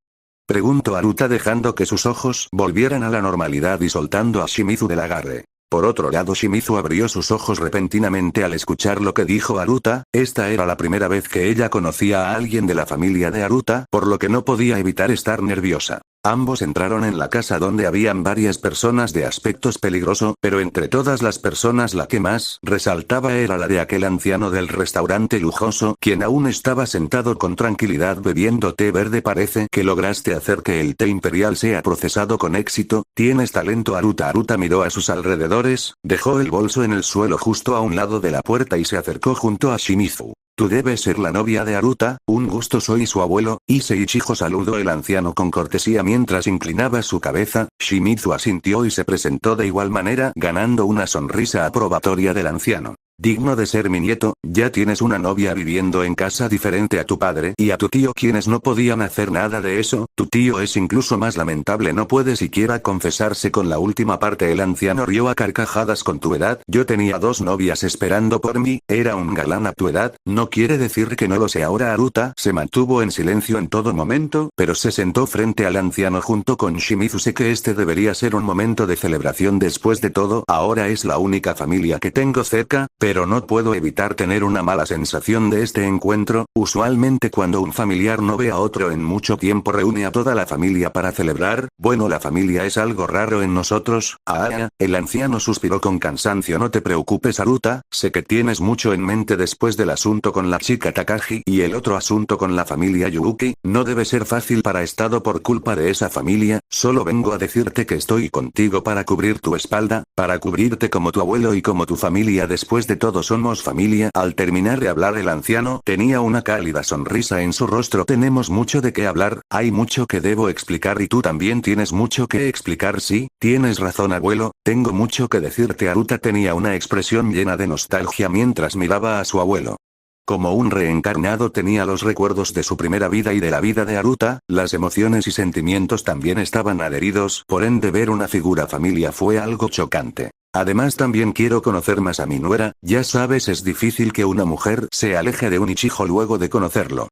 Preguntó Aruta dejando que sus ojos volvieran a la normalidad y soltando a Shimizu del agarre. Por otro lado Shimizu abrió sus ojos repentinamente al escuchar lo que dijo Aruta. Esta era la primera vez que ella conocía a alguien de la familia de Aruta, por lo que no podía evitar estar nerviosa. Ambos entraron en la casa donde habían varias personas de aspectos peligroso, pero entre todas las personas la que más resaltaba era la de aquel anciano del restaurante lujoso, quien aún estaba sentado con tranquilidad bebiendo té verde. Parece que lograste hacer que el té imperial sea procesado con éxito, tienes talento. Aruta miró a sus alrededores, dejó el bolso en el suelo justo a un lado de la puerta y se acercó junto a Shimizu. Tú debes ser la novia de Aruta, un gusto, soy su abuelo. Issei Ichijo, saludó el anciano con cortesía mientras inclinaba su cabeza. Shimizu asintió y se presentó de igual manera, ganando una sonrisa aprobatoria del anciano. Digno de ser mi nieto, ya tienes una novia viviendo en casa diferente a tu padre y a tu tío, quienes no podían hacer nada de eso. Tu tío es incluso más lamentable, no puede siquiera confesarse con la última parte. El anciano rió a carcajadas. Con tu edad, yo tenía 2 novias esperando por mí, era un galán a tu edad, no quiere decir que no lo sea ahora. Aruta se mantuvo en silencio en todo momento, pero se sentó frente al anciano junto con Shimizu. Sé que este debería ser un momento de celebración, después de todo, ahora es la única familia que tengo cerca, pero no puedo evitar tener una mala sensación de este encuentro. Usualmente cuando un familiar no ve a otro en mucho tiempo reúne a toda la familia para celebrar. Bueno, la familia es algo raro en nosotros. El anciano suspiró con cansancio. No te preocupes Aruta, sé que tienes mucho en mente después del asunto con la chica Takagi y el otro asunto con la familia Yuuki. No debe ser fácil para estado por culpa de esa familia, solo vengo a decirte que estoy contigo para cubrir tu espalda. Para cubrirte como tu abuelo y como tu familia, después de todo somos familia. Al terminar de hablar el anciano tenía una cálida sonrisa en su rostro. Tenemos mucho de qué hablar, hay mucho que debo explicar y tú también tienes mucho que explicar. Sí, tienes razón abuelo, tengo mucho que decirte. Aruta tenía una expresión llena de nostalgia mientras miraba a su abuelo. Como un reencarnado tenía los recuerdos de su primera vida y de la vida de Aruta, las emociones y sentimientos también estaban adheridos, por ende ver una figura familia fue algo chocante. Además también quiero conocer más a mi nuera, ya sabes es difícil que una mujer se aleje de un Ichijo luego de conocerlo.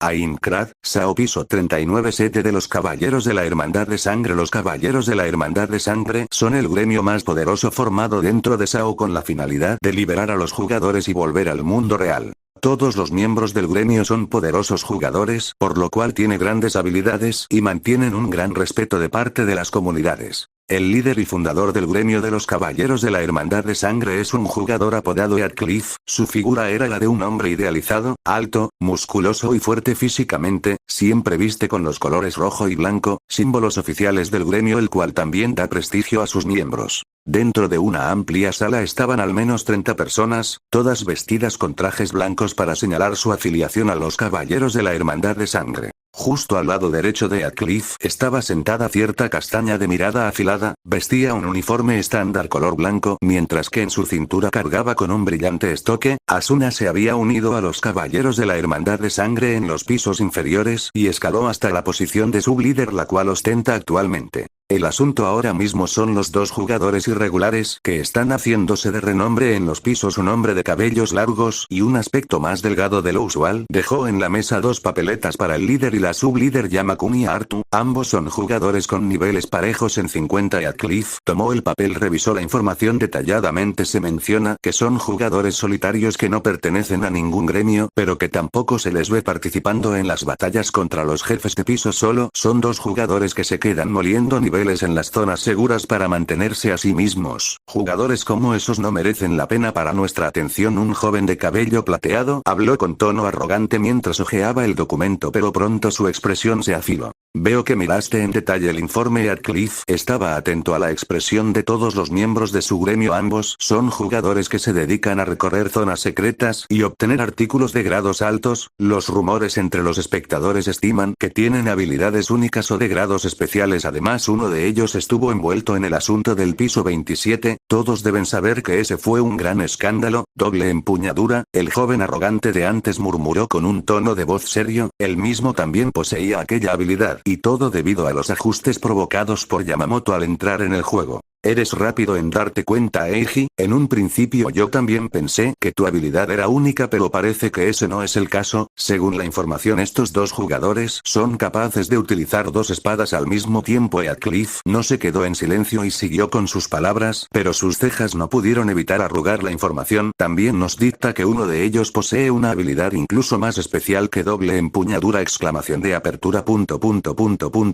Aincrad, Sao piso 39 7 de los Caballeros de la Hermandad de Sangre. Los Caballeros de la Hermandad de Sangre son el gremio más poderoso formado dentro de Sao con la finalidad de liberar a los jugadores y volver al mundo real. Todos los miembros del gremio son poderosos jugadores, por lo cual tiene grandes habilidades y mantienen un gran respeto de parte de las comunidades. El líder y fundador del gremio de los Caballeros de la Hermandad de Sangre es un jugador apodado Heathcliff. Su figura era la de un hombre idealizado, alto, musculoso y fuerte físicamente, siempre viste con los colores rojo y blanco, símbolos oficiales del gremio, el cual también da prestigio a sus miembros. Dentro de una amplia sala estaban al menos 30 personas, todas vestidas con trajes blancos para señalar su afiliación a los Caballeros de la Hermandad de Sangre. Justo al lado derecho de Heathcliff estaba sentada cierta castaña de mirada afilada, vestía un uniforme estándar color blanco mientras que en su cintura cargaba con un brillante estoque. Asuna se había unido a los Caballeros de la Hermandad de Sangre en los pisos inferiores y escaló hasta la posición de sublíder, la cual ostenta actualmente. El asunto ahora mismo son los dos jugadores irregulares que están haciéndose de renombre en los pisos. Un hombre de cabellos largos y un aspecto más delgado de lo usual dejó en la mesa dos papeletas para el líder y la sublíder Yamakuni Artu. Ambos son jugadores con niveles parejos en 50. Heathcliff tomó el papel, revisó la información detalladamente. Se menciona que son jugadores solitarios que no pertenecen a ningún gremio, pero que tampoco se les ve participando en las batallas contra los jefes de piso. Solo son dos jugadores que se quedan moliendo niveles en las zonas seguras para mantenerse a sí mismos. Jugadores como esos no merecen la pena para nuestra atención. Un joven de cabello plateado habló con tono arrogante mientras hojeaba el documento, pero pronto su expresión se afiló. Veo que miraste en detalle el informe. Heathcliff estaba atento a la expresión de todos los miembros de su gremio. Ambos son jugadores que se dedican a recorrer zonas secretas y obtener artículos de grados altos. Los rumores entre los espectadores estiman que tienen habilidades únicas o de grados especiales. Además, uno de ellos estuvo envuelto en el asunto del piso 27. Todos deben saber que ese fue un gran escándalo. Doble empuñadura, el joven arrogante de antes murmuró con un tono de voz serio. Él mismo también poseía aquella habilidad, y todo debido a los ajustes provocados por Yamamoto al entrar en el juego. Eres rápido en darte cuenta, Eiji. En un principio yo también pensé que tu habilidad era única, pero parece que ese no es el caso. Según la información, estos dos jugadores son capaces de utilizar dos espadas al mismo tiempo. Heathcliff no se quedó en silencio y siguió con sus palabras, pero sus cejas no pudieron evitar arrugar. La información también nos dicta que uno de ellos posee una habilidad incluso más especial que doble empuñadura. Exclamación de apertura,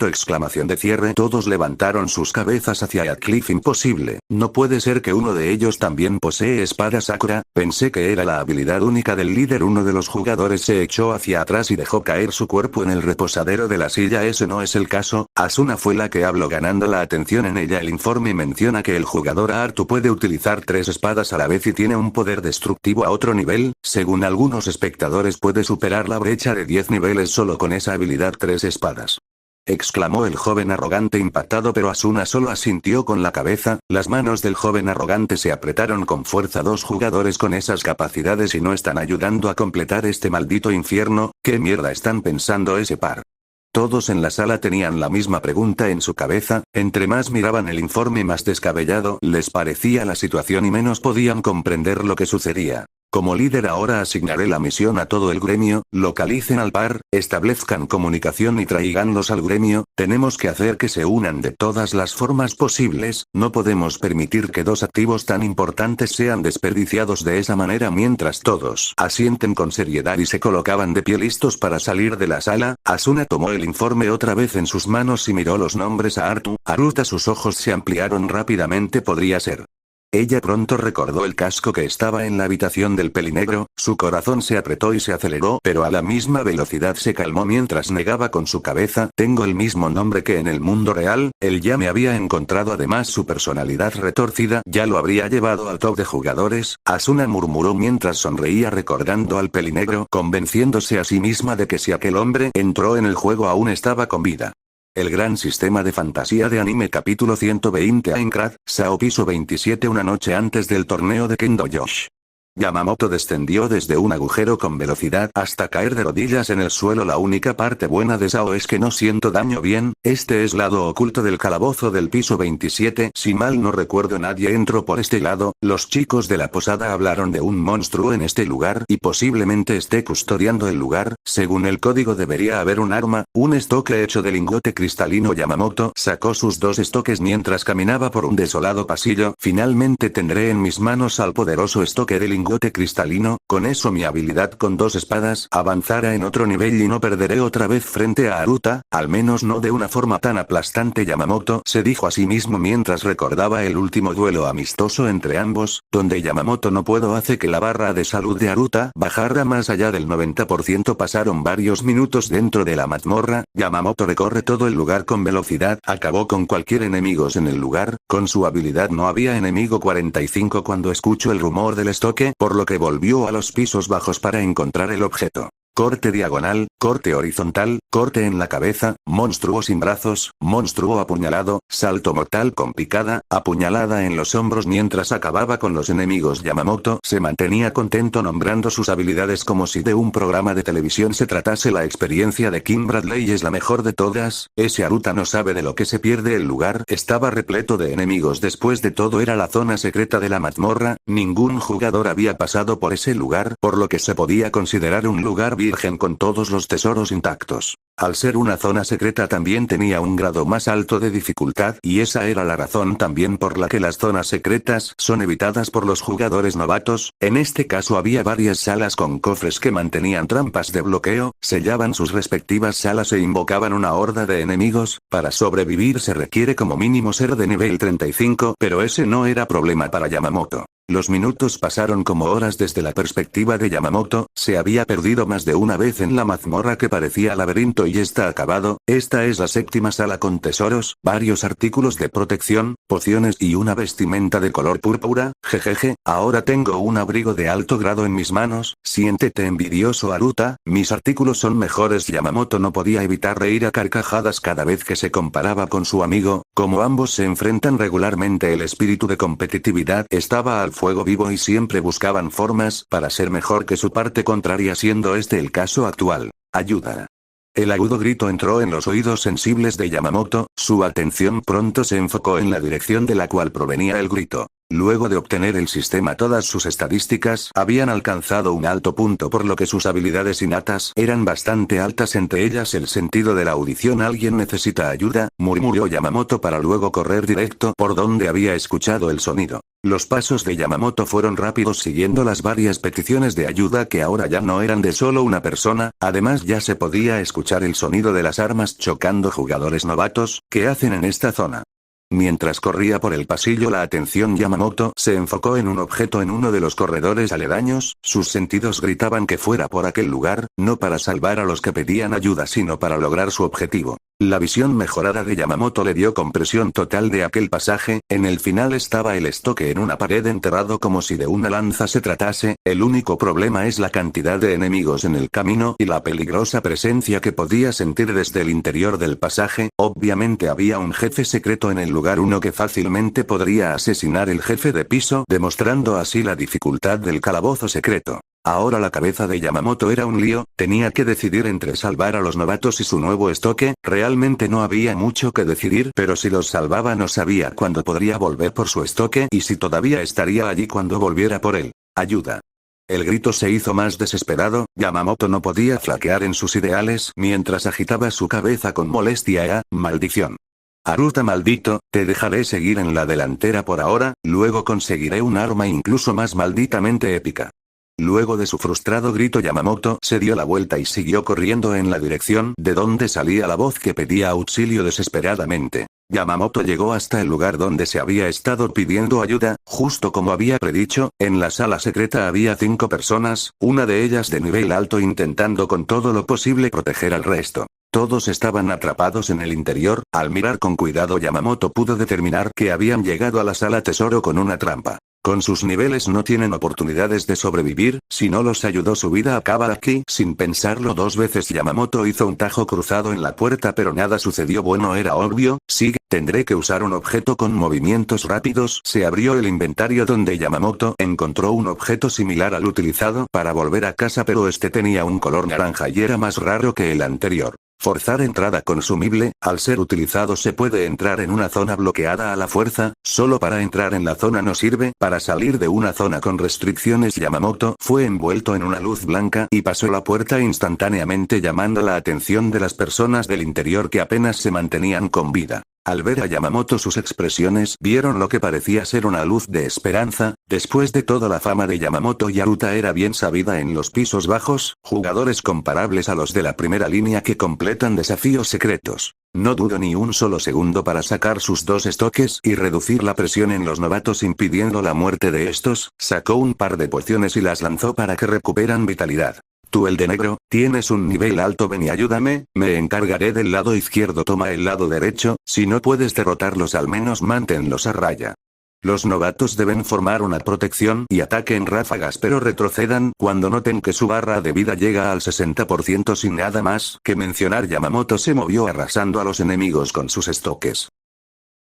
exclamación de cierre. Todos levantaron sus cabezas hacia Heathcliff. Imposible, no puede ser que uno de ellos también posee espada Sakura. Pensé que era la habilidad única del líder. Uno de los jugadores se echó hacia atrás y dejó caer su cuerpo en el reposadero de la silla. Ese no es el caso. Asuna fue la que habló, ganando la atención en ella. El informe menciona que el jugador Artu puede utilizar tres espadas a la vez y tiene un poder destructivo a otro nivel. Según algunos espectadores puede superar la brecha de 10 niveles solo con esa habilidad. Tres espadas, exclamó el joven arrogante impactado, pero Asuna solo asintió con la cabeza. Las manos del joven arrogante se apretaron con fuerza. Dos jugadores con esas capacidades y no están ayudando a completar este maldito infierno. ¿Qué mierda están pensando ese par? Todos en la sala tenían la misma pregunta en su cabeza. Entre más miraban el informe, más descabellado les parecía la situación y menos podían comprender lo que sucedía. Como líder ahora asignaré la misión a todo el gremio. Localicen al par, establezcan comunicación y traiganlos al gremio. Tenemos que hacer que se unan de todas las formas posibles. No podemos permitir que dos activos tan importantes sean desperdiciados de esa manera. Mientras todos asienten con seriedad y se colocaban de pie listos para salir de la sala, Asuna tomó el informe otra vez en sus manos y miró los nombres a Artu. Aruta. Sus ojos se ampliaron rápidamente. Podría ser Ella pronto recordó el casco que estaba en la habitación del pelinegro, su corazón se apretó y se aceleró, pero a la misma velocidad se calmó mientras negaba con su cabeza, tengo el mismo nombre que en el mundo real, él ya me había encontrado, además su personalidad retorcida ya lo habría llevado al top de jugadores, Asuna murmuró mientras sonreía recordando al pelinegro, convenciéndose a sí misma de que si aquel hombre entró en el juego aún estaba con vida. El gran sistema de fantasía de anime capítulo 120 Aincrad, Sao piso 27 una noche antes del torneo de Kendo Josh. Yamamoto descendió desde un agujero con velocidad hasta caer de rodillas en el suelo. La única parte buena de Sao es que no siento daño. Bien, este es lado oculto del calabozo del piso 27. Si mal no recuerdo nadie entró por este lado, los chicos de la posada hablaron de un monstruo en este lugar y posiblemente esté custodiando el lugar, según el código debería haber un arma, un estoque hecho de lingote cristalino. Yamamoto sacó sus dos estoques mientras caminaba por un desolado pasillo. Finalmente tendré en mis manos al poderoso estoque de lingote cristalino, con eso mi habilidad con dos espadas avanzará en otro nivel y no perderé otra vez frente a Aruta, al menos no de una forma tan aplastante. Yamamoto se dijo a sí mismo mientras recordaba el último duelo amistoso entre ambos, donde Yamamoto no pudo hacer que la barra de salud de Aruta bajara más allá del 90%. Pasaron varios minutos dentro de la mazmorra, Yamamoto recorre todo el lugar con velocidad, acabó con cualquier enemigos en el lugar, con su habilidad no había enemigo 45 cuando escuchó el rumor del estoque, por lo que volvió a los pisos bajos para encontrar el objeto. Corte diagonal, corte horizontal, corte en la cabeza, monstruo sin brazos, monstruo apuñalado, salto mortal con picada, apuñalada en los hombros. Mientras acababa con los enemigos, Yamamoto se mantenía contento nombrando sus habilidades como si de un programa de televisión se tratase. La experiencia de Kim Bradley es la mejor de todas, ese Aruta no sabe de lo que se pierde. El lugar estaba repleto de enemigos. Después de todo era la zona secreta de la mazmorra, ningún jugador había pasado por ese lugar, por lo que se podía considerar un lugar virgen con todos los tesoros intactos. Al ser una zona secreta también tenía un grado más alto de dificultad y esa era la razón también por la que las zonas secretas son evitadas por los jugadores novatos. En este caso había varias salas con cofres que mantenían trampas de bloqueo, sellaban sus respectivas salas e invocaban una horda de enemigos. Para sobrevivir se requiere como mínimo ser de nivel 35, pero ese no era problema para Yamamoto. Los minutos pasaron como horas desde la perspectiva de Yamamoto, se había perdido más de una vez en la mazmorra que parecía laberinto y está acabado. Esta es la séptima sala con tesoros, varios artículos de protección, pociones y una vestimenta de color púrpura. Jejeje, ahora tengo un abrigo de alto grado en mis manos, siéntete envidioso Aruta, mis artículos son mejores. Yamamoto no podía evitar reír a carcajadas cada vez que se comparaba con su amigo, como ambos se enfrentan regularmente. El espíritu de competitividad estaba al fuego vivo y siempre buscaban formas para ser mejor que su parte contraria, siendo este el caso actual. Ayuda. El agudo grito entró en los oídos sensibles de Yamamoto, su atención pronto se enfocó en la dirección de la cual provenía el grito. Luego de obtener el sistema todas sus estadísticas habían alcanzado un alto punto, por lo que sus habilidades innatas eran bastante altas, entre ellas el sentido de la audición. Alguien necesita ayuda, murmuró Yamamoto para luego correr directo por donde había escuchado el sonido. Los pasos de Yamamoto fueron rápidos siguiendo las varias peticiones de ayuda que ahora ya no eran de solo una persona, además ya se podía escuchar el sonido de las armas chocando. Jugadores novatos, ¿qué hacen en esta zona? Mientras corría por el pasillo, la atención Yamamoto se enfocó en un objeto en uno de los corredores aledaños, sus sentidos gritaban que fuera por aquel lugar, no para salvar a los que pedían ayuda sino para lograr su objetivo. La visión mejorada de Yamamoto le dio compresión total de aquel pasaje, en el final estaba el estoque en una pared enterrado como si de una lanza se tratase. El único problema es la cantidad de enemigos en el camino y la peligrosa presencia que podía sentir desde el interior del pasaje. Obviamente había un jefe secreto en el lugar, uno que fácilmente podría asesinar el jefe de piso, demostrando así la dificultad del calabozo secreto. Ahora la cabeza de Yamamoto era un lío, tenía que decidir entre salvar a los novatos y su nuevo estoque. Realmente no había mucho que decidir, pero si los salvaba no sabía cuándo podría volver por su estoque y si todavía estaría allí cuando volviera por él. Ayuda. El grito se hizo más desesperado, Yamamoto no podía flaquear en sus ideales mientras agitaba su cabeza con molestia. Maldición. Aruta maldito, te dejaré seguir en la delantera por ahora, luego conseguiré un arma incluso más malditamente épica. Luego de su frustrado grito, Yamamoto se dio la vuelta y siguió corriendo en la dirección de donde salía la voz que pedía auxilio desesperadamente. Yamamoto llegó hasta el lugar donde se había estado pidiendo ayuda, justo como había predicho. En la sala secreta había 5 personas, una de ellas de nivel alto intentando con todo lo posible proteger al resto. Todos estaban atrapados en el interior. Al mirar con cuidado, Yamamoto pudo determinar que habían llegado a la sala tesoro con una trampa. Con sus niveles no tienen oportunidades de sobrevivir, si no los ayudó su vida acaba aquí. Sin pensarlo 2 veces, Yamamoto hizo un tajo cruzado en la puerta, pero nada sucedió. Bueno, era obvio. Sigue, tendré que usar un objeto con movimientos rápidos. Se abrió el inventario donde Yamamoto encontró un objeto similar al utilizado para volver a casa, pero este tenía un color naranja y era más raro que el anterior. Forzar entrada consumible. Al ser utilizado se puede entrar en una zona bloqueada a la fuerza, solo para entrar en la zona no sirve. Para salir de una zona con restricciones, Yamamoto fue envuelto en una luz blanca y pasó la puerta instantáneamente, llamando la atención de las personas del interior que apenas se mantenían con vida. Al ver a Yamamoto, sus expresiones vieron lo que parecía ser una luz de esperanza. Después de todo, la fama de Yamamoto y Aruta era bien sabida en los pisos bajos, jugadores comparables a los de la primera línea que completan desafíos secretos. No dudó ni un solo segundo para sacar sus 2 estoques y reducir la presión en los novatos, impidiendo la muerte de estos. Sacó un par de pociones y las lanzó para que recuperan vitalidad. Tú, el de negro, tienes un nivel alto, ven y ayúdame, me encargaré del lado izquierdo, toma el lado derecho. Si no puedes derrotarlos, al menos manténlos a raya. Los novatos deben formar una protección y ataquen ráfagas, pero retrocedan cuando noten que su barra de vida llega al 60%. Sin nada más que mencionar, Yamamoto se movió arrasando a los enemigos con sus estoques.